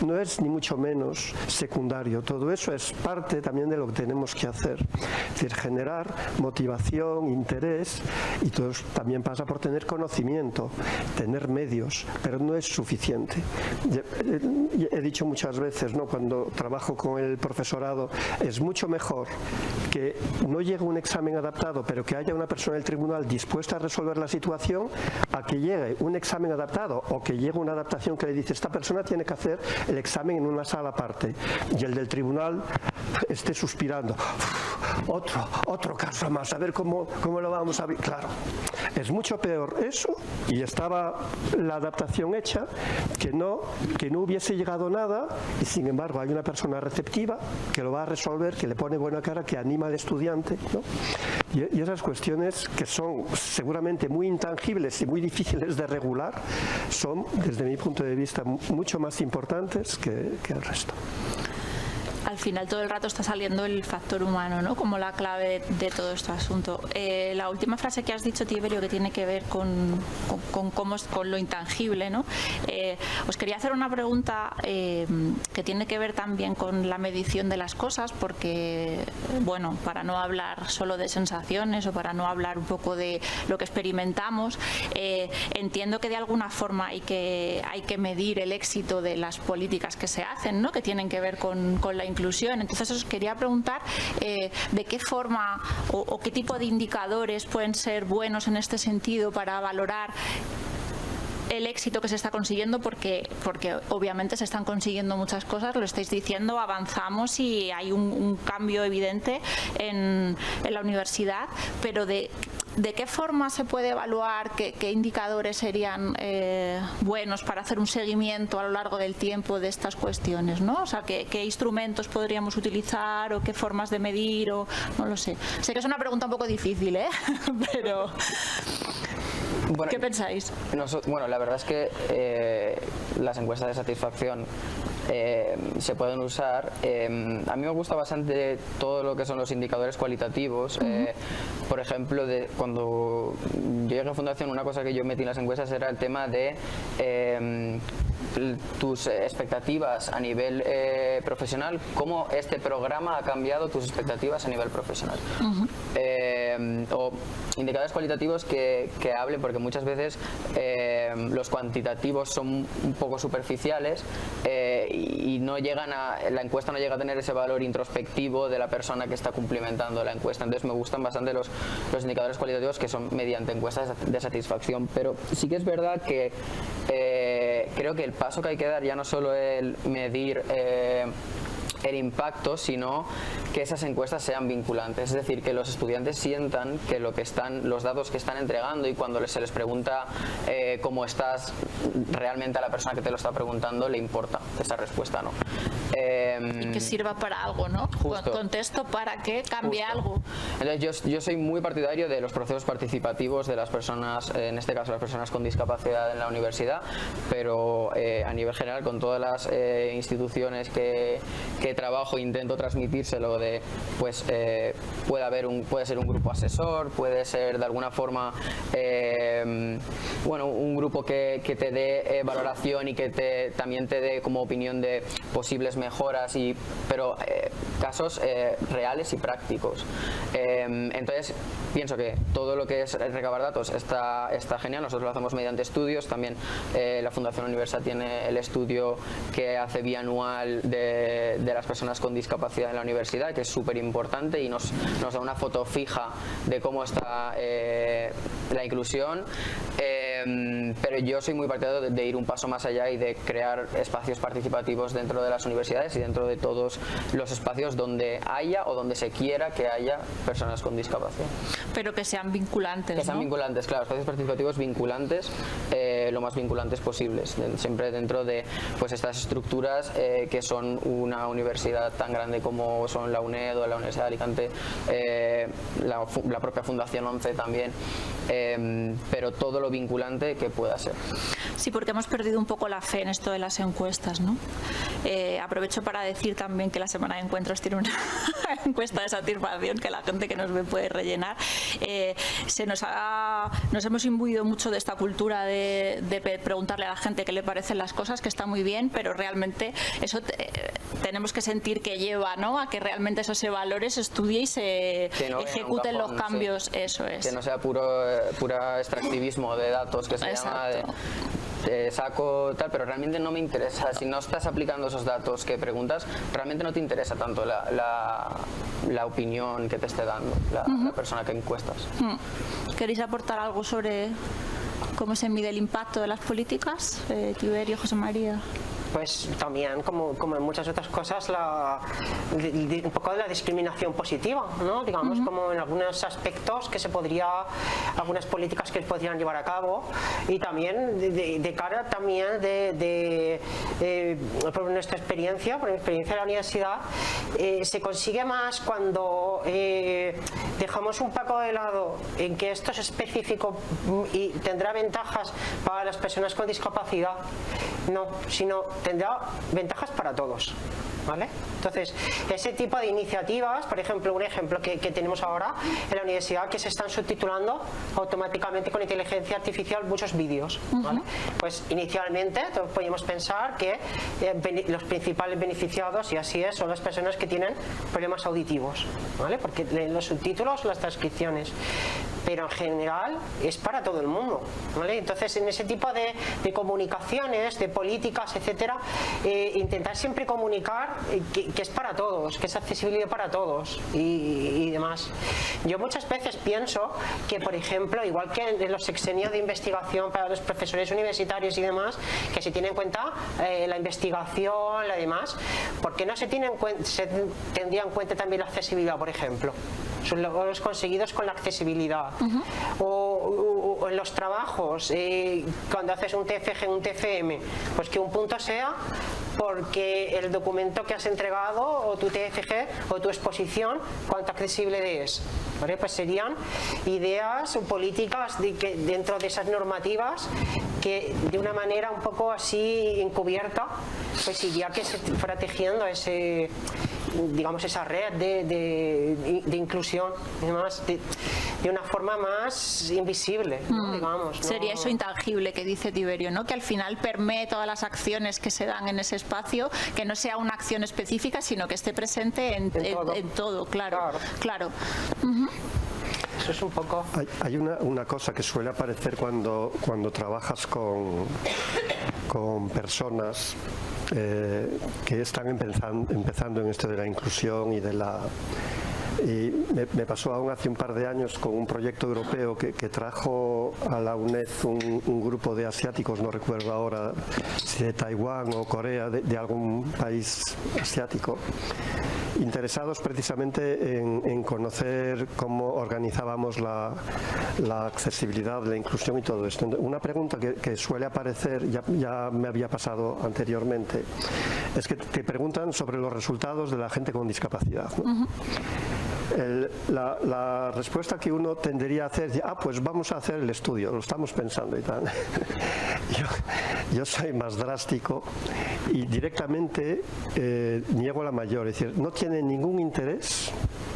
no es ni mucho menos secundario, todo eso es parte también de lo que tenemos que hacer, es decir, generar motivación, interés, y todo eso también pasa por tener conocimiento, tener medios, pero no es suficiente. He dicho muchas veces, ¿no?, cuando trabajo con el profesorado, es mucho mejor que no llegue un examen adaptado, pero que haya una persona del tribunal dispuesta a resolver la situación, a que llegue un examen adaptado o que llegue una adaptación que le dice esta persona tiene que hacer el examen en una sala aparte, y el del tribunal esté suspirando, otro caso más, a ver cómo lo vamos a ver. Claro, es mucho peor eso, y estaba la adaptación hecha, que no hubiese llegado nada, y sin embargo hay una persona receptiva que lo va a resolver, que le pone buena cara, que anima al estudiante, ¿no? Y esas cuestiones, que son seguramente muy intangibles y muy difíciles de regular, son, desde mi punto de vista, mucho más importantes que el resto. Al final todo el rato está saliendo el factor humano, ¿no?, como la clave de todo este asunto. La última frase que has dicho, Tiberio, que tiene que ver con lo intangible, ¿no? Os quería hacer una pregunta que tiene que ver también con la medición de las cosas, porque, bueno, para no hablar solo de sensaciones o para no hablar un poco de lo que experimentamos, entiendo que de alguna forma hay que medir el éxito de las políticas que se hacen, ¿no?, que tienen que ver con la inclusión. Entonces os quería preguntar de qué forma o qué tipo de indicadores pueden ser buenos en este sentido para valorar el éxito que se está consiguiendo, porque obviamente se están consiguiendo muchas cosas, lo estáis diciendo, avanzamos y hay un cambio evidente en la universidad, pero de qué forma se puede evaluar, qué indicadores serían buenos para hacer un seguimiento a lo largo del tiempo de estas cuestiones, ¿no? O sea, qué instrumentos podríamos utilizar o qué formas de medir, o no lo sé. Sé que es una pregunta un poco difícil, pero bueno, ¿qué pensáis? Bueno, la verdad es que las encuestas de satisfacción se pueden usar. A mí me gusta bastante todo lo que son los indicadores cualitativos. Por ejemplo, cuando yo llegué a Fundación, una cosa que yo metí en las encuestas era el tema de tus expectativas a nivel profesional, cómo este programa ha cambiado tus expectativas a nivel profesional. O indicadores cualitativos que hablen, porque muchas veces los cuantitativos son un poco superficiales y no llegan la encuesta no llega a tener ese valor introspectivo de la persona que está cumplimentando la encuesta. Entonces me gustan bastante los indicadores cualitativos que son mediante encuestas de satisfacción, pero sí que es verdad que creo que el paso que hay que dar ya no solo el medir el impacto, sino que esas encuestas sean vinculantes, es decir, que los estudiantes sientan que los datos que están entregando, y cuando se les pregunta cómo estás, realmente a la persona que te lo está preguntando le importa esa respuesta, ¿no? Y que sirva para algo, ¿no? Justo. Contexto para que cambie algo. Entonces yo soy muy partidario de los procesos participativos de las personas, en este caso las personas con discapacidad en la universidad, pero a nivel general con todas las instituciones que trabajo intento transmitírselo de, pues puede ser un grupo asesor, puede ser de alguna forma un grupo que te dé valoración y que también te dé como opinión de posibles mejoras, pero casos reales y prácticos. Entonces pienso que todo lo que es recabar datos está genial. Nosotros lo hacemos mediante estudios, también la Fundación Universal tiene el estudio que hace bianual de las las personas con discapacidad en la universidad, que es súper importante y nos da una foto fija de cómo está la inclusión, pero yo soy muy partidario de ir un paso más allá y de crear espacios participativos dentro de las universidades y dentro de todos los espacios donde haya o donde se quiera que haya personas con discapacidad. Pero que sean vinculantes, Que sean vinculantes, claro, espacios participativos vinculantes, lo más vinculantes posibles, siempre dentro de pues estas estructuras que son una universidad tan grande como son la UNED o la Universidad de Alicante, la propia Fundación 11 también, pero todo lo vinculante que pueda ser. Sí, porque hemos perdido un poco la fe en esto de las encuestas, ¿no? Aprovecho para decir también que la Semana de Encuentros tiene una encuesta de satisfacción que la gente que nos ve puede rellenar. Nos hemos imbuido mucho de esta cultura de preguntarle a la gente qué le parecen las cosas, que está muy bien, pero realmente eso tenemos que sentir que lleva, ¿no?, a que realmente eso se valore, se estudie y se ejecuten los cambios. Sí. Eso es. Que no sea pura extractivismo de datos, que se Exacto. llama saco tal, pero realmente no me interesa. Si no estás aplicando esos datos que preguntas, realmente no te interesa tanto la opinión que te esté dando la persona que encuestas. ¿Queréis aportar algo sobre cómo se mide el impacto de las políticas, Tiberio, José María? Pues también, como en muchas otras cosas, un poco de la discriminación positiva, ¿no? Digamos, como en algunos aspectos algunas políticas que se podrían llevar a cabo, y también de cara también por nuestra experiencia, por mi experiencia en la universidad, se consigue más cuando dejamos un poco de lado en que esto es específico y tendrá ventajas para las personas con discapacidad, no, sino tendrá ventajas para todos, ¿vale? Entonces, ese tipo de iniciativas, por ejemplo, un ejemplo que tenemos ahora en la universidad, que se están subtitulando automáticamente con inteligencia artificial muchos vídeos, ¿vale? Pues inicialmente todos podíamos pensar que los principales beneficiados, y así es, son las personas que tienen problemas auditivos, ¿vale? Porque leen los subtítulos, las transcripciones, pero en general es para todo el mundo, ¿vale? Entonces, en ese tipo de comunicaciones, de políticas, etcétera, intentar siempre comunicar que es para todos, que es accesibilidad para todos y demás. Yo muchas veces pienso que, por ejemplo, igual que en los sexenios de investigación para los profesores universitarios y demás, que se tiene en cuenta la investigación, la demás, ¿por qué no se tendría en cuenta también la accesibilidad, por ejemplo? Son logros conseguidos con la accesibilidad. O en los trabajos, cuando haces un TFG, un TFM, pues que un punto sea porque el documento que has entregado, o tu TFG, o tu exposición, cuánto accesible es. ¿Vale? Pues serían ideas o políticas dentro de esas normativas que de una manera un poco así encubierta, pues iría que se fuera tejiendo esa red de inclusión, además, de una forma más invisible, digamos, ¿no? Sería eso intangible que dice Tiberio, ¿no? Que al final permee todas las acciones que se dan en ese espacio, que no sea una acción específica, sino que esté presente en todo, claro. Eso es un poco... Hay una cosa que suele aparecer cuando trabajas con personas que están empezando en esto de la inclusión y de la... Y me pasó aún hace un par de años con un proyecto europeo que trajo a la UNED un grupo de asiáticos, no recuerdo ahora si de Taiwán o Corea, de algún país asiático, interesados precisamente en conocer cómo organizábamos la accesibilidad, la inclusión y todo esto. Una pregunta que suele aparecer, ya me había pasado anteriormente, es que te preguntan sobre los resultados de la gente con discapacidad, ¿no? La respuesta que uno tendería a hacer es, pues vamos a hacer el estudio, lo estamos pensando y tal. Yo soy más drástico y directamente niego la mayor, es decir, no tiene ningún interés,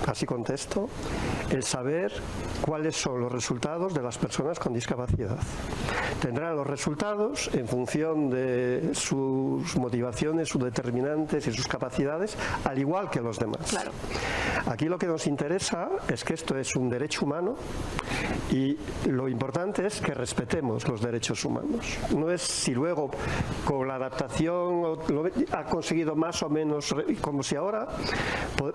así contesto, el saber cuáles son los resultados de las personas con discapacidad. tendrán los resultados en función de sus motivaciones, sus determinantes y sus capacidades, al igual que los demás. Claro. Aquí lo que nos interesa es que esto es un derecho humano y lo importante es que respetemos los derechos humanos. No es si luego con la adaptación ha conseguido más o menos, como si ahora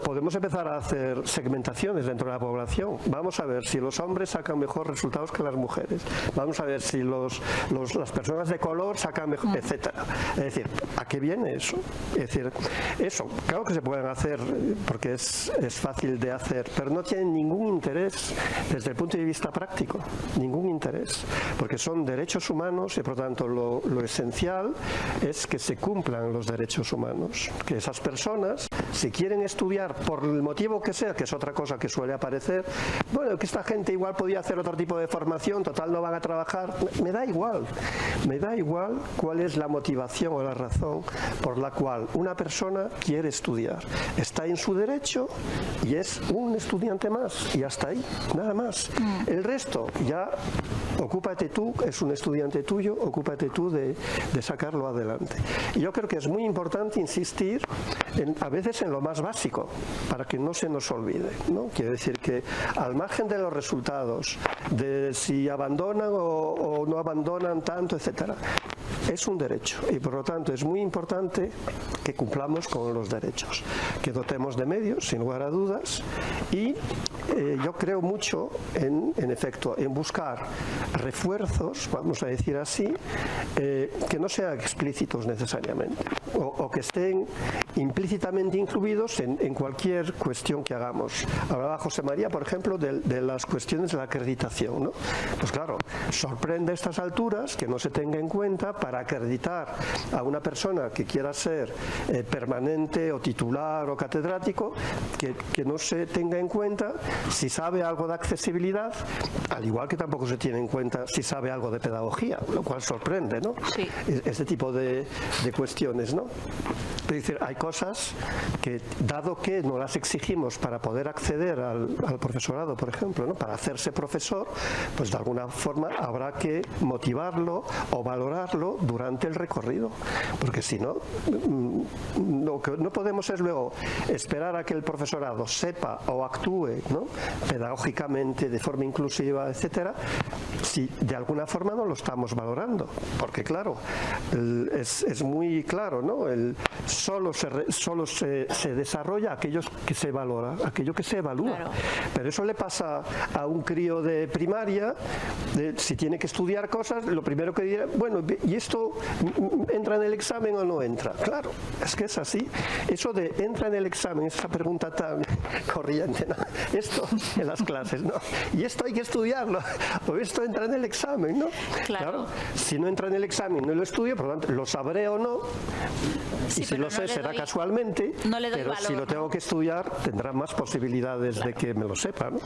podemos empezar a hacer segmentaciones dentro de la población. Vamos a ver si los hombres sacan mejor resultados que las mujeres. Vamos a ver si las personas de color sacan mejor, etcétera. Es decir, ¿a qué viene eso? Es decir, eso, claro que se pueden hacer porque es fácil de hacer, pero no tienen ningún interés desde el punto de vista práctico, ningún interés, porque son derechos humanos y por lo tanto lo esencial es que se cumplan los derechos humanos, que esas personas, si quieren estudiar por el motivo que sea, que es otra cosa que suele aparecer, bueno, que esta gente igual podía hacer otro tipo de formación, total no van a trabajar, me da igual cuál es la motivación o la razón por la cual una persona quiere estudiar. Está en su derecho y es un estudiante más y hasta ahí, nada más. El resto ya ocúpate tú, es un estudiante tuyo, ocúpate tú de sacarlo adelante. Y yo creo que es muy importante insistir a veces en lo más básico para que no se nos olvide, ¿no? Quiere decir que al margen de los resultados, de si abandonan o no abandonan tanto, etcétera, es un derecho y por lo tanto es muy importante que cumplamos con los derechos, que dotemos de medios sin lugar a dudas y yo creo mucho en efecto en buscar refuerzos, vamos a decir así, que no sean explícitos necesariamente o que estén implícitamente incluidos en cualquier cuestión que hagamos. Hablaba José María, por ejemplo, de las cuestiones de la acreditación, ¿no? Pues claro, sorprende a estas alturas que no se tenga en cuenta para acreditar a una persona que quiera ser permanente o titular o catedrático, que no se tenga en cuenta si sabe algo de accesibilidad, al igual que tampoco se tiene en cuenta si sabe algo de pedagogía, lo cual sorprende, ¿no? Sí. Este tipo de cuestiones, ¿no? Es decir, hay cosas que, dado que no las exigimos para poder acceder al profesorado, por ejemplo, ¿no? Para hacerse profesor, pues de alguna forma habrá que motivarlo o valorarlo durante el recorrido, porque si no, lo que no podemos es luego esperar a que el profesorado sepa o actúe, ¿no? Pedagógicamente, de forma inclusiva, etcétera, si de alguna forma no lo estamos valorando, porque claro, es muy claro, ¿no? Solo se desarrolla aquello que se valora, aquello que se evalúa. Claro. Pero eso le pasa a un crío de primaria, si tiene que estudiar cosas, lo primero que dirá, bueno, ¿y esto entra en el examen o no entra? Claro, es que es así. Eso de entra en el examen, esa pregunta tan corriente, ¿no? Esto en las clases, ¿no? Y esto hay que estudiarlo, o esto entra en el examen, ¿no? Claro. Si no entra en el examen, no lo estudio, por lo tanto, lo sabré o no. Sí, y si lo sé, será casualmente, pero valor, si lo tengo que estudiar, tendrá más posibilidades de que me lo sepa, ¿no?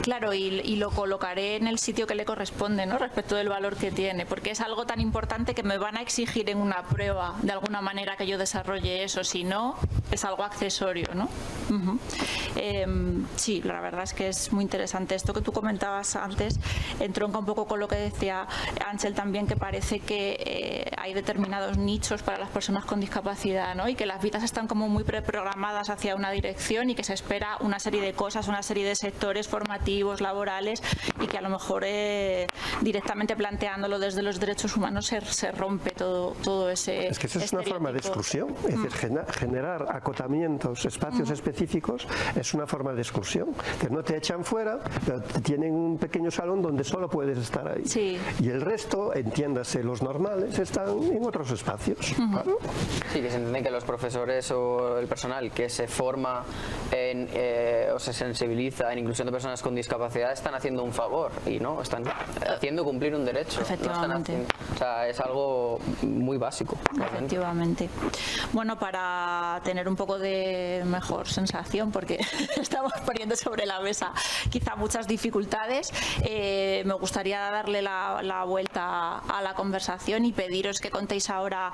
Claro, y lo colocaré en el sitio que le corresponde, ¿no? Respecto del valor que tiene, porque es algo tan importante que me van a exigir en una prueba, de alguna manera, que yo desarrolle eso, si no, es algo accesorio, ¿no? Sí, la verdad es que es muy interesante. Esto que tú comentabas antes entronca un poco con lo que decía Ángel también, que parece que hay determinados nichos para las personas con discapacidad, ¿no? Y que las vidas están como muy preprogramadas hacia una dirección y que se espera una serie de cosas, una serie de sectores formativos, laborales, y que a lo mejor directamente planteándolo desde los derechos humanos se rompe todo ese Es que esa es una forma de exclusión, es decir, generar acotamientos, espacios específicos es una forma de exclusión, que no te echan fuera, pero tienen un pequeño salón donde solo puedes estar ahí. Sí. Y el resto, entiéndase, los normales, están en otros espacios. Claro. Sí, que se entiende que los profesores o el personal que se forma o se sensibiliza en inclusión de personas con discapacidad están haciendo un favor y no están haciendo cumplir un derecho. Efectivamente. No están o sea, es algo muy básico. Efectivamente. Bueno, para tener un poco de mejor sensación, porque estamos poniendo sobre la mesa quizá muchas dificultades, me gustaría darle la vuelta a la conversación y pediros que contéis ahora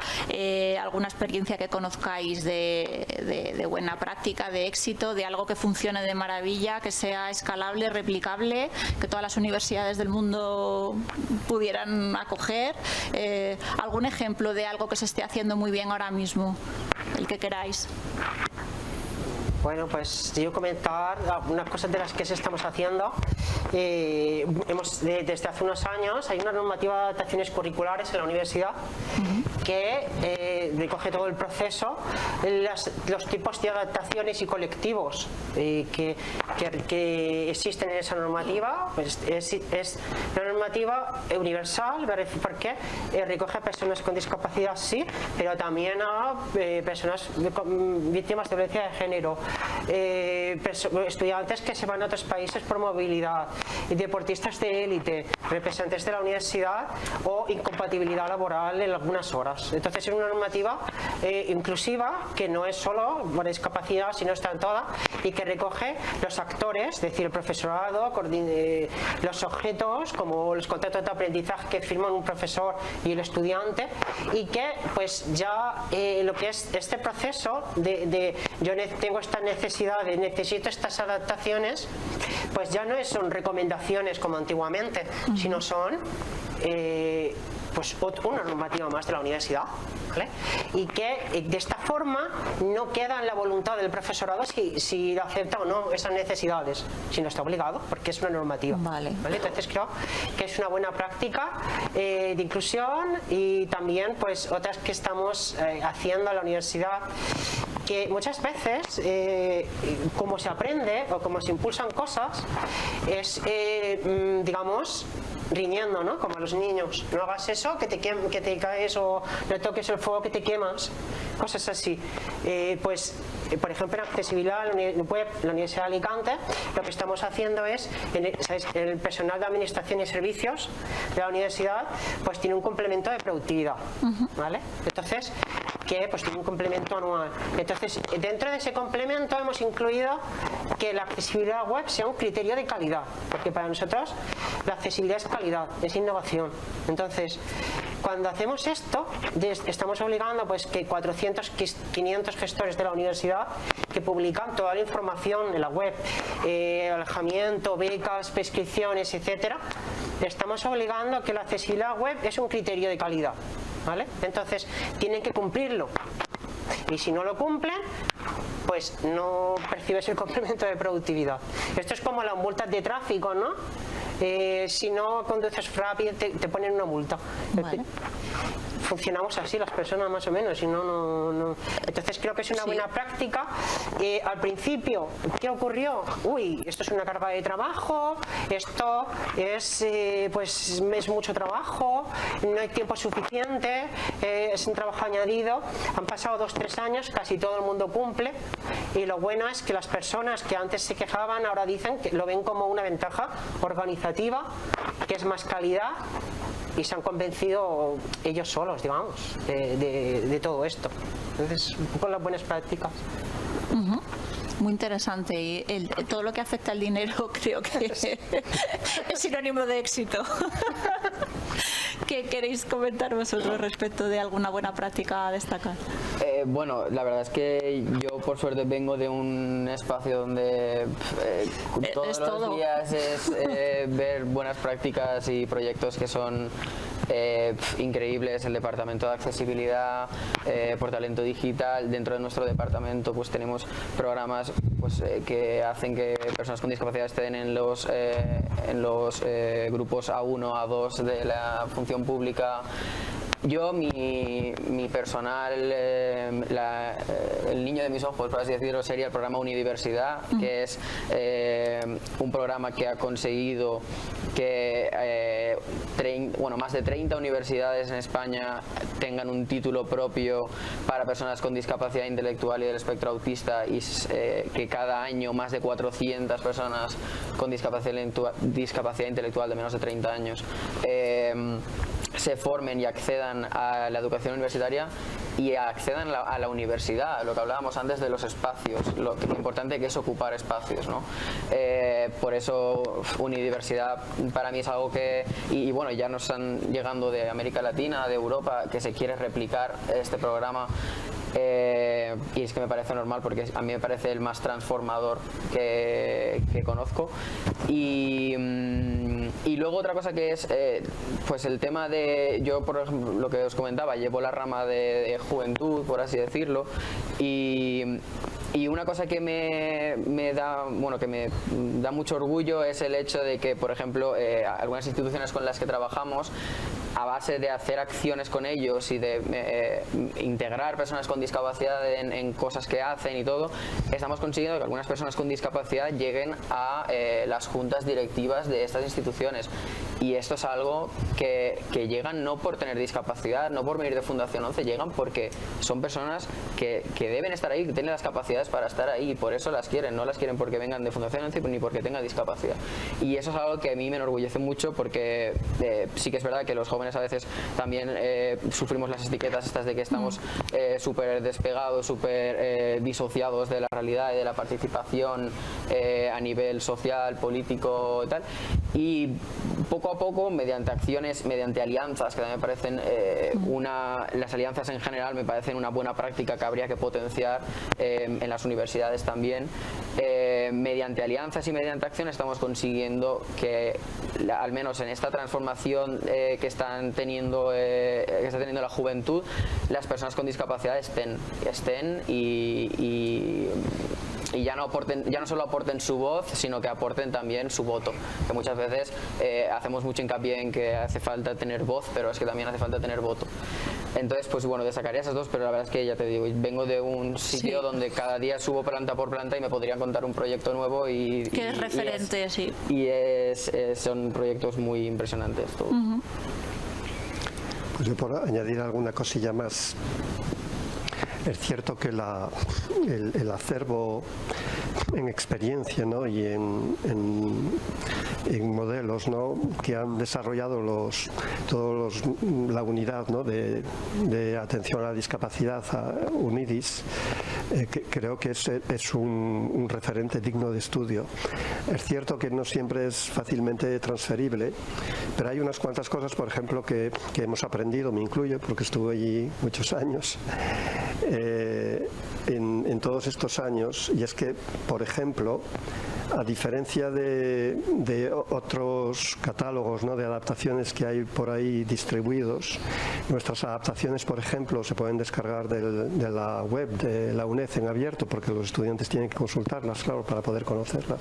alguna experiencia que conozcáis de buena práctica, de éxito, de algo que funcione de maravilla, que sea escalable, replicable, que todas las universidades del mundo pudieran acoger. ¿Algún ejemplo de algo que se esté haciendo muy bien ahora mismo? El que queráis. Bueno, pues yo comentar unas cosas de las que estamos haciendo. Desde hace unos años hay una normativa de adaptaciones curriculares en la universidad que recoge todo el proceso, los tipos de adaptaciones y colectivos que existen en esa normativa. Pues es una normativa universal, porque recoge a personas con discapacidad, sí, pero también a personas víctimas de violencia de género, estudiantes que se van a otros países por movilidad, deportistas de élite, representantes de la universidad o incompatibilidad laboral en algunas horas. Entonces es una normativa inclusiva, que no es solo por discapacidad, sino está en toda, y que recoge los actores, es decir, el profesorado, los objetos como los contratos de aprendizaje que firman un profesor y el estudiante, y que pues ya lo que es este proceso de yo tengo esta necesidad, necesito estas adaptaciones, pues ya no son recomendaciones como antiguamente, sino son pues una normativa más de la universidad, ¿vale? Y que de esta forma no queda en la voluntad del profesorado si acepta o no esas necesidades, sino está obligado porque es una normativa. ¿Vale? Entonces creo que es una buena práctica de inclusión, y también pues otras que estamos haciendo en la universidad, que muchas veces como se aprende o como se impulsan cosas es digamos riñendo, ¿no? Como a los niños, no hagas eso que te caes, o no toques el fuego que te quemas, cosas así. Por ejemplo, en accesibilidad web, la Universidad de Alicante, lo que estamos haciendo es, el personal de administración y servicios de la universidad pues tiene un complemento de productividad, ¿vale? Entonces, que pues tiene un complemento anual. Entonces, dentro de ese complemento hemos incluido que la accesibilidad web sea un criterio de calidad, porque para nosotros la accesibilidad es calidad, es innovación. Entonces, cuando hacemos esto, estamos obligando pues que 400, 500 gestores de la universidad que publican toda la información en la web, alojamiento, becas, prescripciones, etcétera, estamos obligando a que la accesibilidad web es un criterio de calidad, ¿vale? Entonces, tienen que cumplirlo. Y si no lo cumplen, pues no percibes el complemento de productividad. Esto es como las multas de tráfico, ¿no? Si no conduces rápido, te ponen una multa. Vale. Funcionamos así las personas más o menos, y no. Entonces creo que es una buena práctica. Al principio, ¿qué ocurrió? Uy, esto es una carga de trabajo, esto es pues es mucho trabajo, no hay tiempo suficiente, es un trabajo añadido. Han pasado 2-3 años, casi todo el mundo cumple, y lo bueno es que las personas que antes se quejaban ahora dicen que lo ven como una ventaja organizativa, que es más calidad, y se han convencido ellos solos, digamos, de todo esto. Entonces, un poco las buenas prácticas. Muy interesante, y todo lo que afecta al dinero creo que es sinónimo de éxito. ¿Qué queréis comentar vosotros respecto de alguna buena práctica a destacar? Bueno, la verdad es que yo por suerte vengo de un espacio donde todos los días es ver buenas prácticas y proyectos que son increíbles. El departamento de accesibilidad por talento digital, dentro de nuestro departamento pues tenemos programas pues que hacen que personas con discapacidad estén en los grupos A1, A2 de la función pública. Yo, mi personal, el niño de mis ojos, por así decirlo, sería el programa Unidiversidad, que es un programa que ha conseguido que más de 30 universidades en España tengan un título propio para personas con discapacidad intelectual y del espectro autista, y que cada año más de 400 personas con discapacidad intelectual de menos de 30 años se formen y accedan a la educación universitaria. y accedan a la universidad, lo que hablábamos antes de los espacios, lo importante que es ocupar espacios, ¿no? Por eso unidiversidad para mí es algo que, y bueno, ya nos están llegando de América Latina, de Europa, que se quiere replicar este programa. Y es que me parece normal porque a mí me parece el más transformador que conozco. Y luego otra cosa que es pues el tema de, yo por ejemplo lo que os comentaba, llevo la rama de juventud, por así decirlo, y una cosa que me da mucho orgullo es el hecho de que, por ejemplo, algunas instituciones con las que trabajamos, a base de hacer acciones con ellos y de integrar personas con discapacidad en cosas que hacen y todo, estamos consiguiendo que algunas personas con discapacidad lleguen a las juntas directivas de estas instituciones. Y esto es algo que llegan no por tener discapacidad, no por venir de Fundación 11, llegan porque son personas que deben estar ahí, que tienen las capacidades para estar ahí, y por eso las quieren, no las quieren porque vengan de Fundación 11 ni porque tengan discapacidad. Y eso es algo que a mí me enorgullece mucho porque sí que es verdad que los jóvenes a veces también sufrimos las etiquetas estas de que estamos súper despegados, súper disociados de la realidad y de la participación a nivel social, político y tal. Y poco a poco, mediante acciones, mediante alianzas, que también me parecen las alianzas en general me parecen una buena práctica que habría que potenciar en las universidades también. Mediante alianzas y mediante acciones estamos consiguiendo que, al menos en esta transformación que está teniendo la juventud, las personas con discapacidad estén y ya no solo aporten su voz, sino que aporten también su voto, que muchas veces hacemos mucho hincapié en que hace falta tener voz, pero es que también hace falta tener voto. Entonces, pues bueno, destacaría esas dos, pero la verdad es que ya te digo, vengo de un sitio donde cada día subo planta por planta y me podrían contar un proyecto nuevo y es referente, sí. Y son proyectos muy impresionantes todos. Pues yo por añadir alguna cosilla más. Es cierto que el acervo en experiencia, ¿no? Y en modelos, ¿no? Que han desarrollado la unidad, ¿no? de atención a la discapacidad, a UNIDIS, creo que es un referente digno de estudio. Es cierto que no siempre es fácilmente transferible, pero hay unas cuantas cosas, por ejemplo, que hemos aprendido, me incluyo, porque estuve allí muchos años, en todos estos años, y es que, por ejemplo, a diferencia de otros catálogos, ¿no? de adaptaciones que hay por ahí distribuidos, nuestras adaptaciones, por ejemplo, se pueden descargar de la web de la UNED en abierto, porque los estudiantes tienen que consultarlas, claro, para poder conocerlas.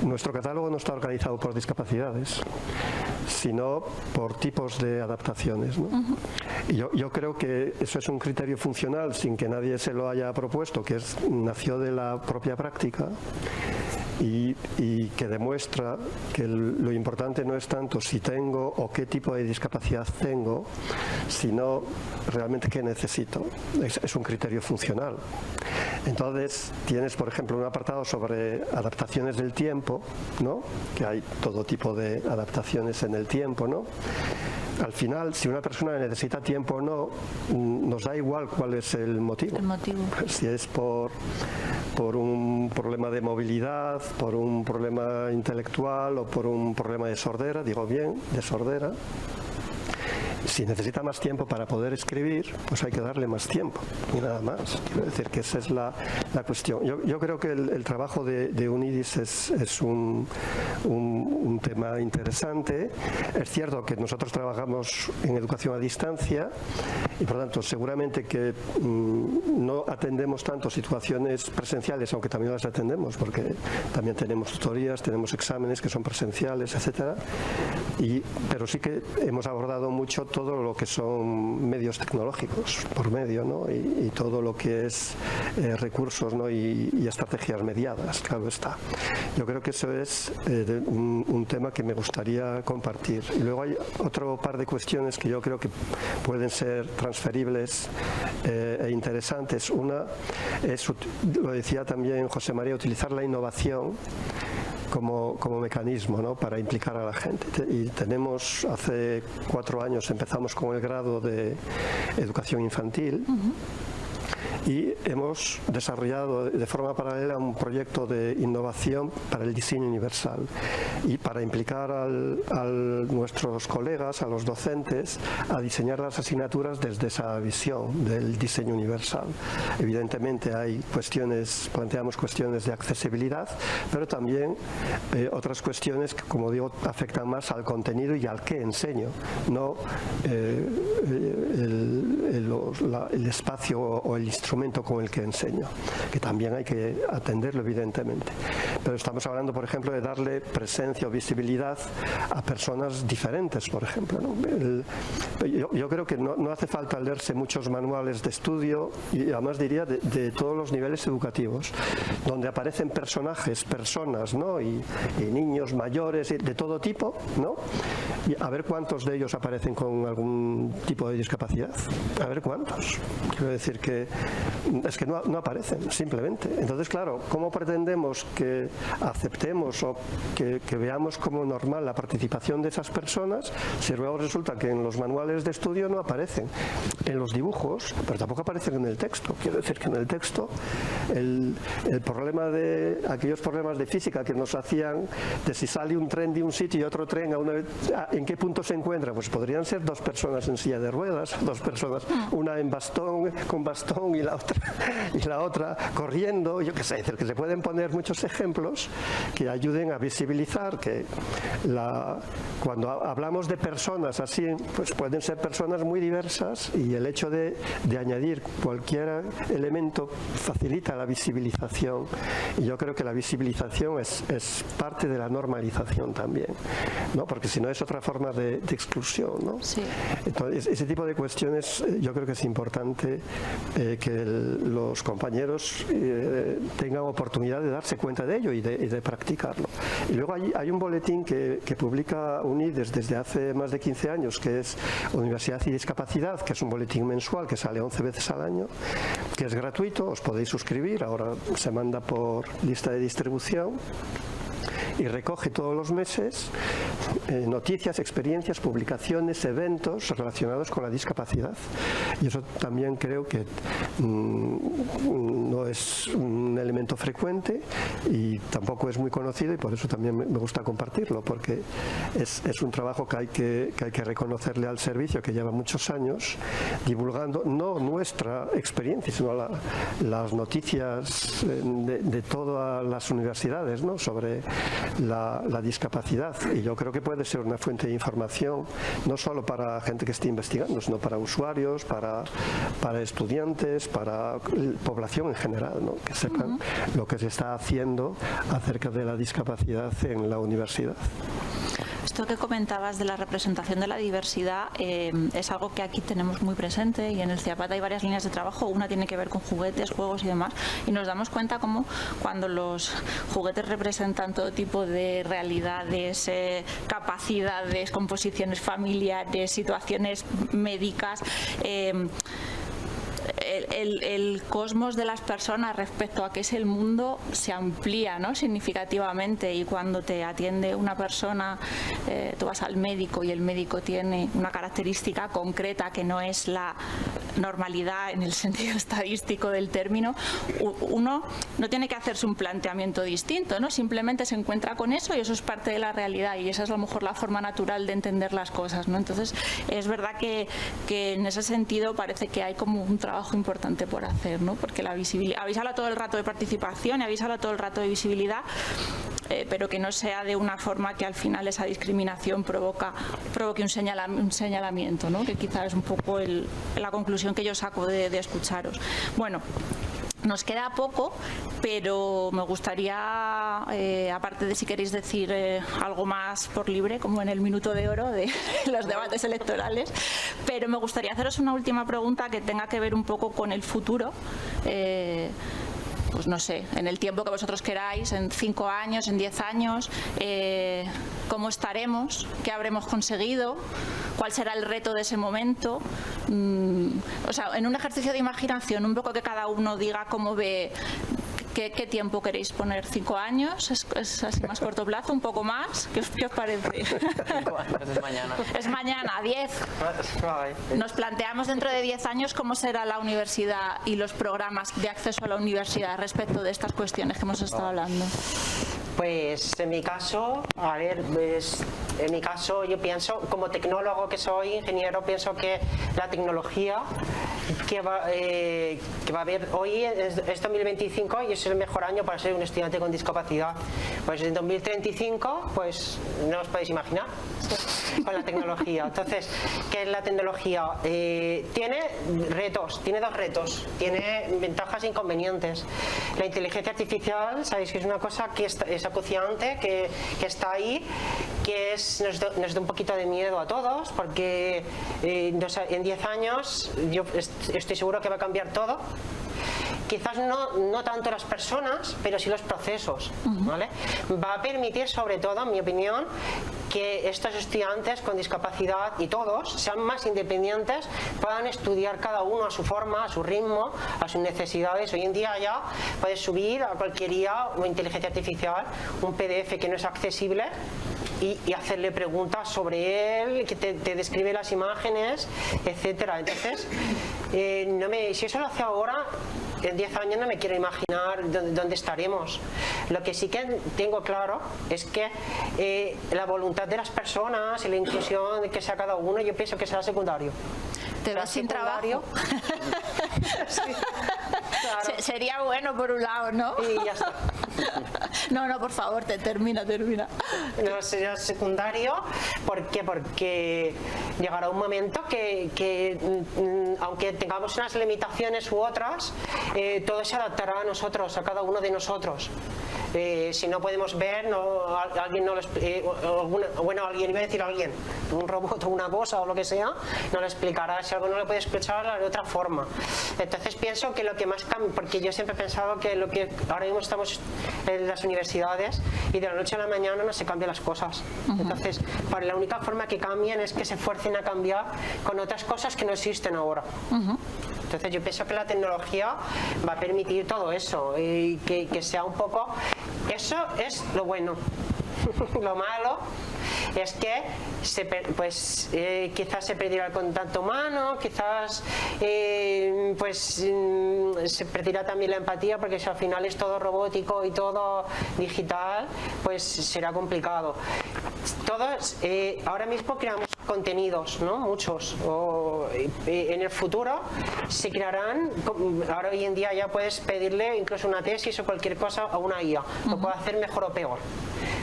Nuestro catálogo no está organizado por discapacidades, sino por tipos de adaptaciones, ¿no? Y yo creo que eso es un criterio funcional, sin que nadie se lo haya propuesto, que nació de la propia práctica y que demuestra que lo importante no es tanto si tengo o qué tipo de discapacidad tengo, sino realmente qué necesito. Es un criterio funcional. Entonces tienes, por ejemplo, un apartado sobre adaptaciones del tiempo, ¿no? Que hay todo tipo de adaptaciones en el tiempo, ¿no? Al final, si una persona necesita tiempo o no, nos da igual cuál es el motivo. Si es por un problema de movilidad, por un problema intelectual o por un problema de sordera, digo bien, de sordera. Si necesita más tiempo para poder escribir, pues hay que darle más tiempo y nada más. Quiero decir que esa es la cuestión. Yo creo que el trabajo de UNIDIS es un tema interesante. Es cierto que nosotros trabajamos en educación a distancia y por tanto seguramente que no atendemos tanto situaciones presenciales, aunque también las atendemos porque también tenemos tutorías, tenemos exámenes que son presenciales, etcétera. Pero sí que hemos abordado mucho todo lo que son medios tecnológicos por medio, ¿no? y todo lo que es recursos, ¿no? y estrategias mediadas, claro está. Yo creo que eso es un tema que me gustaría compartir. Y luego hay otro par de cuestiones que yo creo que pueden ser transferibles e interesantes. Una es, lo decía también José María, utilizar la innovación como mecanismo, ¿no?, para implicar a la gente. Y tenemos, hace 4 años empezamos con el grado de educación infantil. Y hemos desarrollado de forma paralela un proyecto de innovación para el diseño universal y para implicar a nuestros colegas, a los docentes, a diseñar las asignaturas desde esa visión del diseño universal. Evidentemente planteamos cuestiones de accesibilidad, pero también otras cuestiones que, como digo, afectan más al contenido y al qué enseño, no el espacio o el instrumento con el que enseño, que también hay que atenderlo, evidentemente. Pero estamos hablando, por ejemplo, de darle presencia o visibilidad a personas diferentes, por ejemplo, ¿no? Yo creo que no hace falta leerse muchos manuales de estudio, y además diría de todos los niveles educativos, donde aparecen personas, ¿no?, y niños mayores de todo tipo, ¿no?, y a ver cuántos de ellos aparecen con algún tipo de discapacidad, a ver cuántos. Quiero decir que es que no aparecen, simplemente. Entonces, claro, ¿cómo pretendemos que aceptemos o que veamos como normal la participación de esas personas si luego resulta que en los manuales de estudio no aparecen, en los dibujos, pero tampoco aparecen en el texto? Quiero decir que en el texto el problema de aquellos problemas de física que nos hacían de si sale un tren de un sitio y otro tren ¿en qué punto se encuentra? Pues podrían ser 2 personas en silla de ruedas, 2 personas, una con bastón y la otra corriendo, yo qué sé. Es decir, que se pueden poner muchos ejemplos que ayuden a visibilizar que cuando hablamos de personas así, pues pueden ser personas muy diversas, y el hecho de añadir cualquier elemento facilita la visibilización, y yo creo que la visibilización es parte de la normalización también, ¿no?, porque si no es otra forma de exclusión, ¿no? Sí. Entonces, ese tipo de cuestiones yo creo que es importante que los compañeros tengan oportunidad de darse cuenta de ello y de practicarlo. Y luego hay un boletín que publica UNIDES desde hace más de 15 años, que es Universidad y Discapacidad, que es un boletín mensual que sale 11 veces al año, que es gratuito, os podéis suscribir, ahora se manda por lista de distribución, y recoge todos los meses noticias, experiencias, publicaciones, eventos relacionados con la discapacidad. Y eso también creo que no es un elemento frecuente y tampoco es muy conocido, y por eso también me gusta compartirlo, porque es un trabajo que hay que reconocerle al servicio, que lleva muchos años divulgando no nuestra experiencia, sino las noticias de todas las universidades, ¿no?, sobre la discapacidad. Y yo creo que puede ser una fuente de información no solo para gente que esté investigando, sino para usuarios, para estudiantes, para población en general, ¿no?, que sepan lo que se está haciendo acerca de la discapacidad en la universidad. Esto que comentabas de la representación de la diversidad es algo que aquí tenemos muy presente, y en el CIAPAT hay varias líneas de trabajo. Una tiene que ver con juguetes, juegos y demás, y nos damos cuenta como cuando los juguetes representan todo tipo de realidades, capacidades, composiciones familiares, situaciones médicas, el cosmos de las personas respecto a qué es el mundo se amplía, ¿no?, significativamente. Y cuando te atiende una persona, tú vas al médico y el médico tiene una característica concreta que no es la normalidad en el sentido estadístico del término, uno no tiene que hacerse un planteamiento distinto, ¿no?, simplemente se encuentra con eso y eso es parte de la realidad, y esa es a lo mejor la forma natural de entender las cosas, ¿no? Entonces es verdad que en ese sentido parece que hay como un trabajo importante por hacer, ¿no?, porque la visibilidad, habéis hablado todo el rato de participación y habéis hablado todo el rato de visibilidad, pero que no sea de una forma que al final esa discriminación provoque un señalamiento, ¿no?, que quizás es un poco la conclusión que yo saco de escucharos. Bueno, nos queda poco, pero me gustaría, aparte de si queréis decir algo más por libre, como en el minuto de oro de los debates electorales, pero me gustaría haceros una última pregunta que tenga que ver un poco con el futuro. Pues no sé, en el tiempo que vosotros queráis, en 5 años, en 10 años, cómo estaremos, qué habremos conseguido, cuál será el reto de ese momento. O sea, en un ejercicio de imaginación, un poco que cada uno diga cómo ve ¿Qué tiempo queréis poner? ¿5 años? ¿Es así más corto plazo? ¿Un poco más? ¿Qué os parece? 5 años, es mañana. Es mañana, 10. Nos planteamos dentro de 10 años cómo será la universidad y los programas de acceso a la universidad respecto de estas cuestiones que hemos estado hablando. Pues en mi caso, a ver, pues, en mi caso yo pienso, como tecnólogo que soy, ingeniero, pienso que la tecnología que va a haber hoy es 2025 y es el mejor año para ser un estudiante con discapacidad. Pues en 2035, pues no os podéis imaginar con la tecnología. Entonces, ¿qué es la tecnología? Tiene retos, tiene dos retos, tiene ventajas e inconvenientes. La inteligencia artificial, sabéis que es una cosa que es acuciante, que está ahí, que nos da un poquito de miedo a todos, porque en 10 años yo estoy seguro que va a cambiar todo. Quizás no tanto las personas, pero sí los procesos, ¿vale? Va a permitir, sobre todo, en mi opinión, que estos estudiantes con discapacidad y todos sean más independientes, puedan estudiar cada uno a su forma, a su ritmo, a sus necesidades. Hoy en día ya puedes subir a cualquier IA o inteligencia artificial un PDF que no es accesible y hacerle preguntas sobre él, que te describe las imágenes, etcétera. Entonces, si eso lo hace ahora, en 10 años no me quiero imaginar dónde estaremos. Lo que sí que tengo claro es que la voluntad de las personas y la inclusión de que sea cada uno, yo pienso que será secundario. ¿Te vas sin trabajo? Sí, claro. Sería bueno por un lado, ¿no? Y ya está. No, por favor, termina. No, sería secundario. ¿Por qué? Porque llegará un momento que aunque tengamos unas limitaciones u otras, todo se adaptará a nosotros, a cada uno de nosotros. Si no podemos ver, alguien no alguien iba a decir alguien, un robot o una cosa o lo que sea, no lo explicará. Si algo no lo puede explicar de otra forma. Entonces pienso que lo que más cambia, porque yo siempre he pensado que lo que ahora mismo estamos en las universidades y de la noche a la mañana no se cambian las cosas. Entonces, la única forma que cambien es que se esfuercen a cambiar con otras cosas que no existen ahora. Entonces yo pienso que la tecnología va a permitir todo eso y que sea un poco... Eso es lo bueno. Lo malo es que quizás se perderá el contacto humano, quizás se perderá también la empatía, porque si al final es todo robótico y todo digital, pues será complicado. Todos ahora mismo creamos contenidos, ¿no? Muchos. En el futuro se crearán, ahora hoy en día ya puedes pedirle incluso una tesis o cualquier cosa a una IA, lo puede hacer mejor o peor.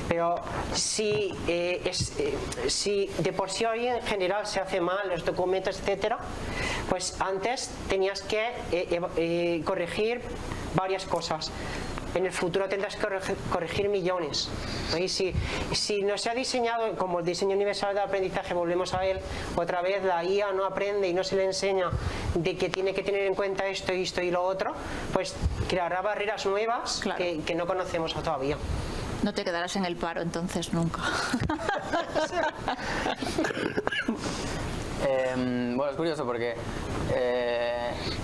Pero si de por sí hoy en general se hace mal los documentos, etcétera, pues antes tenías que corregir varias cosas. En el futuro tendrás que corregir millones. Y si no se ha diseñado como el diseño universal de aprendizaje, volvemos a él otra vez, la IA no aprende y no se le enseña de que tiene que tener en cuenta esto y lo otro, pues creará barreras nuevas, claro, que no conocemos todavía. No te quedarás en el paro entonces nunca. Bueno, es curioso porque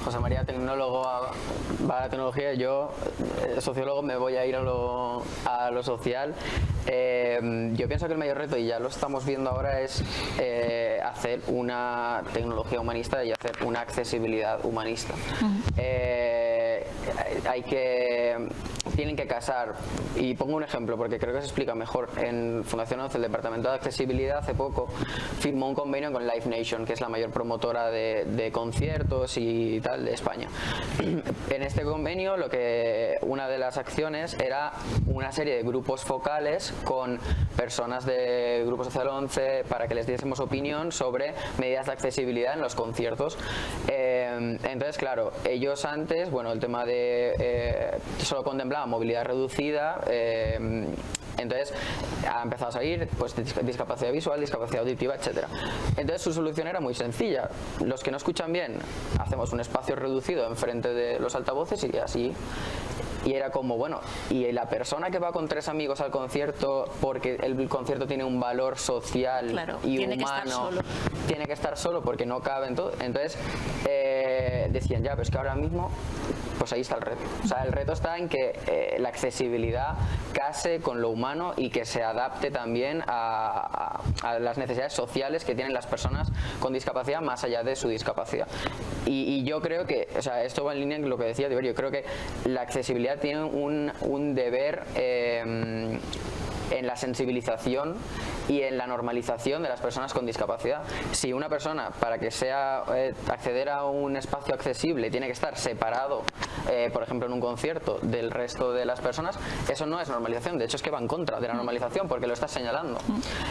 José María, tecnólogo, va a la tecnología, yo, sociólogo, me voy a ir a lo social. Yo pienso que el mayor reto, y ya lo estamos viendo ahora, es hacer una tecnología humanista y hacer una accesibilidad humanista. Tienen que casar, y pongo un ejemplo porque creo que se explica mejor. En Fundación 11, el Departamento de Accesibilidad, hace poco firmó un convenio con Live Nation, que es la mayor promotora de conciertos y tal de España. En este convenio, una de las acciones era una serie de grupos focales con personas de Grupo Social 11 para que les diésemos opinión sobre medidas de accesibilidad en los conciertos. Entonces, claro, ellos antes, el tema de solo contemplaba movilidad reducida. Entonces ha empezado a salir pues discapacidad visual, discapacidad auditiva, etcétera. Entonces su solución era muy sencilla. Los que no escuchan bien, hacemos un espacio reducido enfrente de los altavoces y así. Y era como, y la persona que va con 3 amigos al concierto, porque el concierto tiene un valor social, claro, y humano, tiene que estar solo porque no cabe en todo. Entonces decían, ya, pero es que ahora mismo, pues ahí está el reto. O sea, el reto está en que la accesibilidad case con lo humano y que se adapte también a las necesidades sociales que tienen las personas con discapacidad más allá de su discapacidad. Y yo creo que, o sea, esto va en línea con lo que decía Tiberio, yo creo que la accesibilidad tiene un deber en la sensibilización y en la normalización de las personas con discapacidad. Si una persona, para que sea acceder a un espacio accesible, tiene que estar separado, por ejemplo en un concierto, del resto de las personas, eso no es normalización, de hecho es que va en contra de la normalización porque lo estás señalando.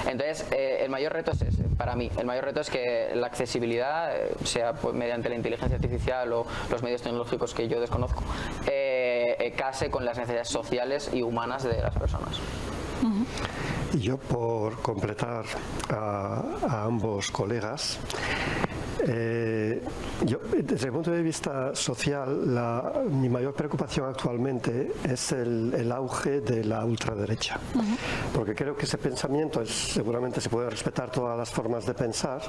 Entonces el mayor reto es ese, para mí, el mayor reto es que la accesibilidad, sea pues, mediante la inteligencia artificial o los medios tecnológicos que yo desconozco, case con las necesidades sociales y humanas de las personas. Y yo, por completar a ambos colegas, yo, desde el punto de vista social, mi mayor preocupación actualmente es el auge de la ultraderecha, porque creo que ese pensamiento seguramente se puede respetar todas las formas de pensar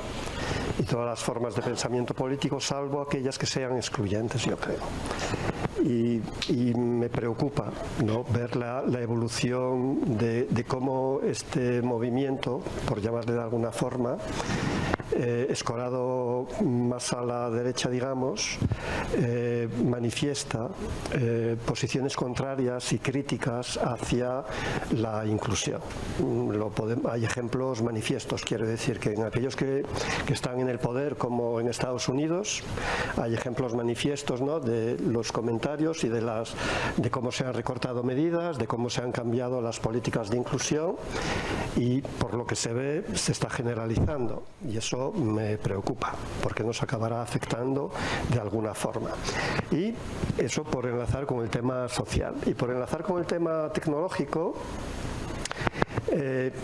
y todas las formas de pensamiento político, salvo aquellas que sean excluyentes, yo creo. Y me preocupa, ¿no?, ver la evolución de cómo este movimiento, por llamarle de alguna forma, escorado más a la derecha, digamos, manifiesta posiciones contrarias y críticas hacia la inclusión. Hay ejemplos manifiestos, quiero decir que en aquellos que están en el poder, como en Estados Unidos, hay ejemplos manifiestos, ¿no?, de los comentarios y de cómo se han recortado medidas, de cómo se han cambiado las políticas de inclusión, y por lo que se ve se está generalizando, y eso me preocupa porque nos acabará afectando de alguna forma. Y eso por enlazar con el tema social. Y por enlazar con el tema tecnológico,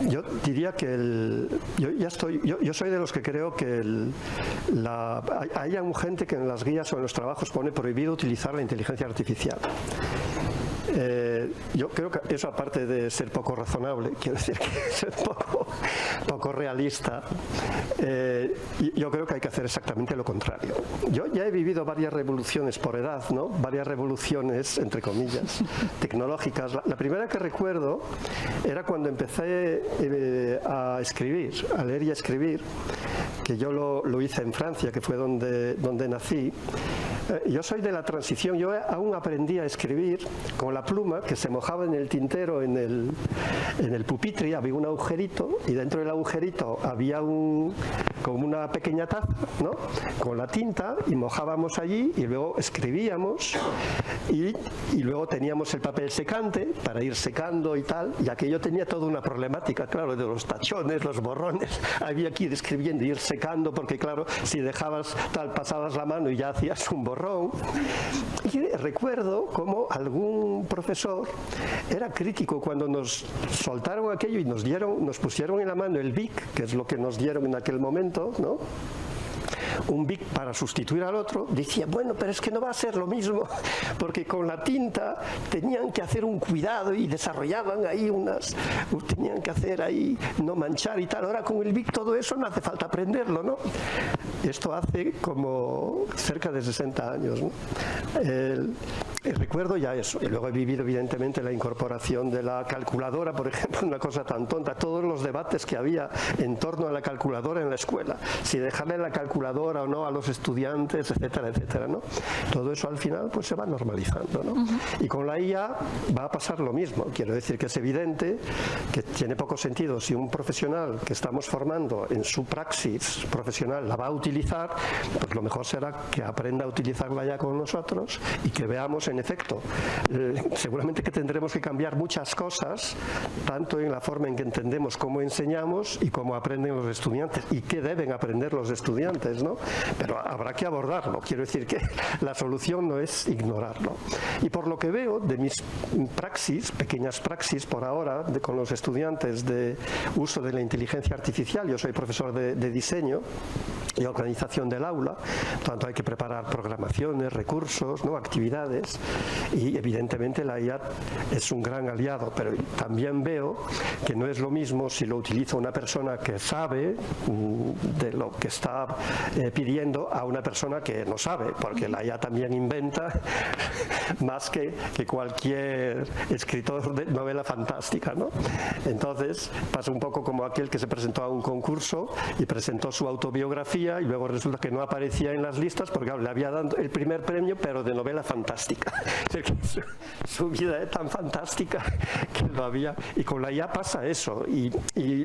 yo diría que yo soy de los que creo que hay gente que en las guías o en los trabajos pone prohibido utilizar la inteligencia artificial. Yo creo que eso, aparte de ser poco razonable, quiero decir que es poco realista, yo creo que hay que hacer exactamente lo contrario. Yo ya he vivido varias revoluciones por edad, ¿no?, varias revoluciones, entre comillas, tecnológicas. La primera que recuerdo era cuando empecé a escribir, a leer y a escribir, que yo lo hice en Francia, que fue donde nací. Yo soy de la transición, yo aún aprendí a escribir con la pluma que se mojaba en el tintero, en el pupitre, había un agujerito y dentro del agujerito había como una pequeña taza, ¿no?, con la tinta, y mojábamos allí y luego escribíamos y luego teníamos el papel secante para ir secando y tal, y aquello tenía toda una problemática, claro, de los tachones, los borrones, había que ir escribiendo y ir secando, porque claro, si dejabas tal, pasabas la mano y ya hacías un borrón. Y recuerdo como algún profesor era crítico cuando nos soltaron aquello y nos pusieron en la mano el Bic, que es lo que nos dieron en aquel momento, ¿no?, un Bic para sustituir al otro. Decía, bueno, pero es que no va a ser lo mismo, porque con la tinta tenían que hacer un cuidado y desarrollaban ahí tenían que hacer ahí no manchar y tal. Ahora con el Bic todo eso no hace falta aprenderlo, ¿no? Esto hace como cerca de 60 años, ¿no? Recuerdo ya eso, y luego he vivido evidentemente la incorporación de la calculadora, por ejemplo, una cosa tan tonta, todos los debates que había en torno a la calculadora en la escuela, si dejarle la calculadora o no a los estudiantes, etcétera, etcétera, ¿no? Todo eso al final pues se va normalizando, ¿no? Y con la IA va a pasar lo mismo. Quiero decir que es evidente que tiene poco sentido si un profesional que estamos formando en su praxis profesional la va a utilizar, pues lo mejor será que aprenda a utilizarla ya con nosotros y que veamos en efecto, seguramente que tendremos que cambiar muchas cosas, tanto en la forma en que entendemos cómo enseñamos y cómo aprenden los estudiantes y qué deben aprender los estudiantes, ¿no? Pero habrá que abordarlo. Quiero decir que la solución no es ignorarlo. Y por lo que veo de mis praxis, pequeñas praxis por ahora, con los estudiantes de uso de la inteligencia artificial, yo soy profesor de diseño, y organización del aula. Por tanto, hay que preparar programaciones, recursos, ¿no? Actividades, y evidentemente la IA es un gran aliado, pero también veo que no es lo mismo si lo utiliza una persona que sabe de lo que está pidiendo a una persona que no sabe, porque la IA también inventa más que cualquier escritor de novela fantástica, ¿no? Entonces pasa un poco como aquel que se presentó a un concurso y presentó su autobiografía y luego resulta que no aparecía en las listas porque le había dado el primer premio, pero de novela fantástica. Su vida es tan fantástica que lo había, y con la IA pasa eso, y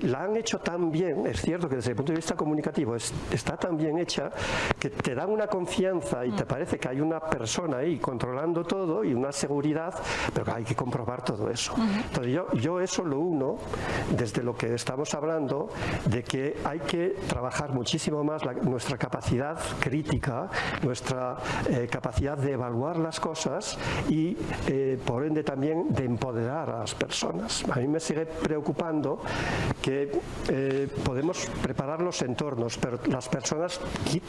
la han hecho tan bien, es cierto que desde el punto de vista comunicativo está tan bien hecha que te dan una confianza y te parece que hay una persona ahí controlando todo y una seguridad, pero hay que comprobar todo eso. Entonces yo eso lo uno desde lo que estamos hablando de que hay que trabajar muchísimo más nuestra capacidad crítica, nuestra capacidad de evaluar las cosas y por ende también de empoderar a las personas. A mí me sigue preocupando que podemos preparar los entornos, pero las personas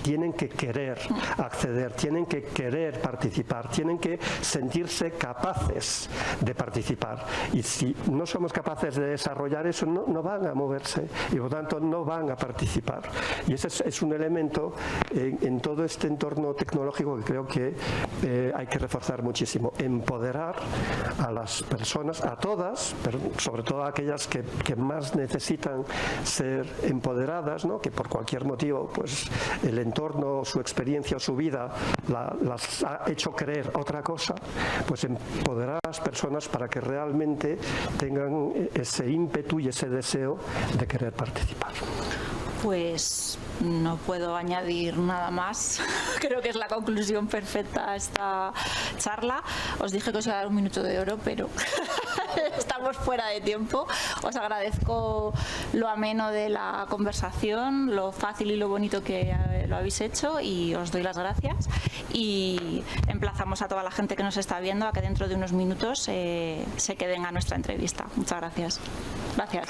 tienen que querer acceder, tienen que querer participar, tienen que sentirse capaces de participar, y si no somos capaces de desarrollar eso no van a moverse y por tanto no van a participar, y ese es un elemento en todo este entorno tecnológico que creo que hay que reforzar muchísimo, empoderar a las personas, a todas, pero sobre todo a aquellas que más necesitan ser empoderadas, ¿no? Que por cualquier motivo pues el entorno, su experiencia o su vida las ha hecho creer otra cosa, pues empoderar a las personas para que realmente tengan ese ímpetu y ese deseo de querer participar. Pues no puedo añadir nada más. Creo que es la conclusión perfecta a esta charla. Os dije que os iba a dar un minuto de oro, pero estamos fuera de tiempo. Os agradezco lo ameno de la conversación, lo fácil y lo bonito que lo habéis hecho, y os doy las gracias. Y emplazamos a toda la gente que nos está viendo a que dentro de unos minutos se queden a nuestra entrevista. Muchas gracias. Gracias.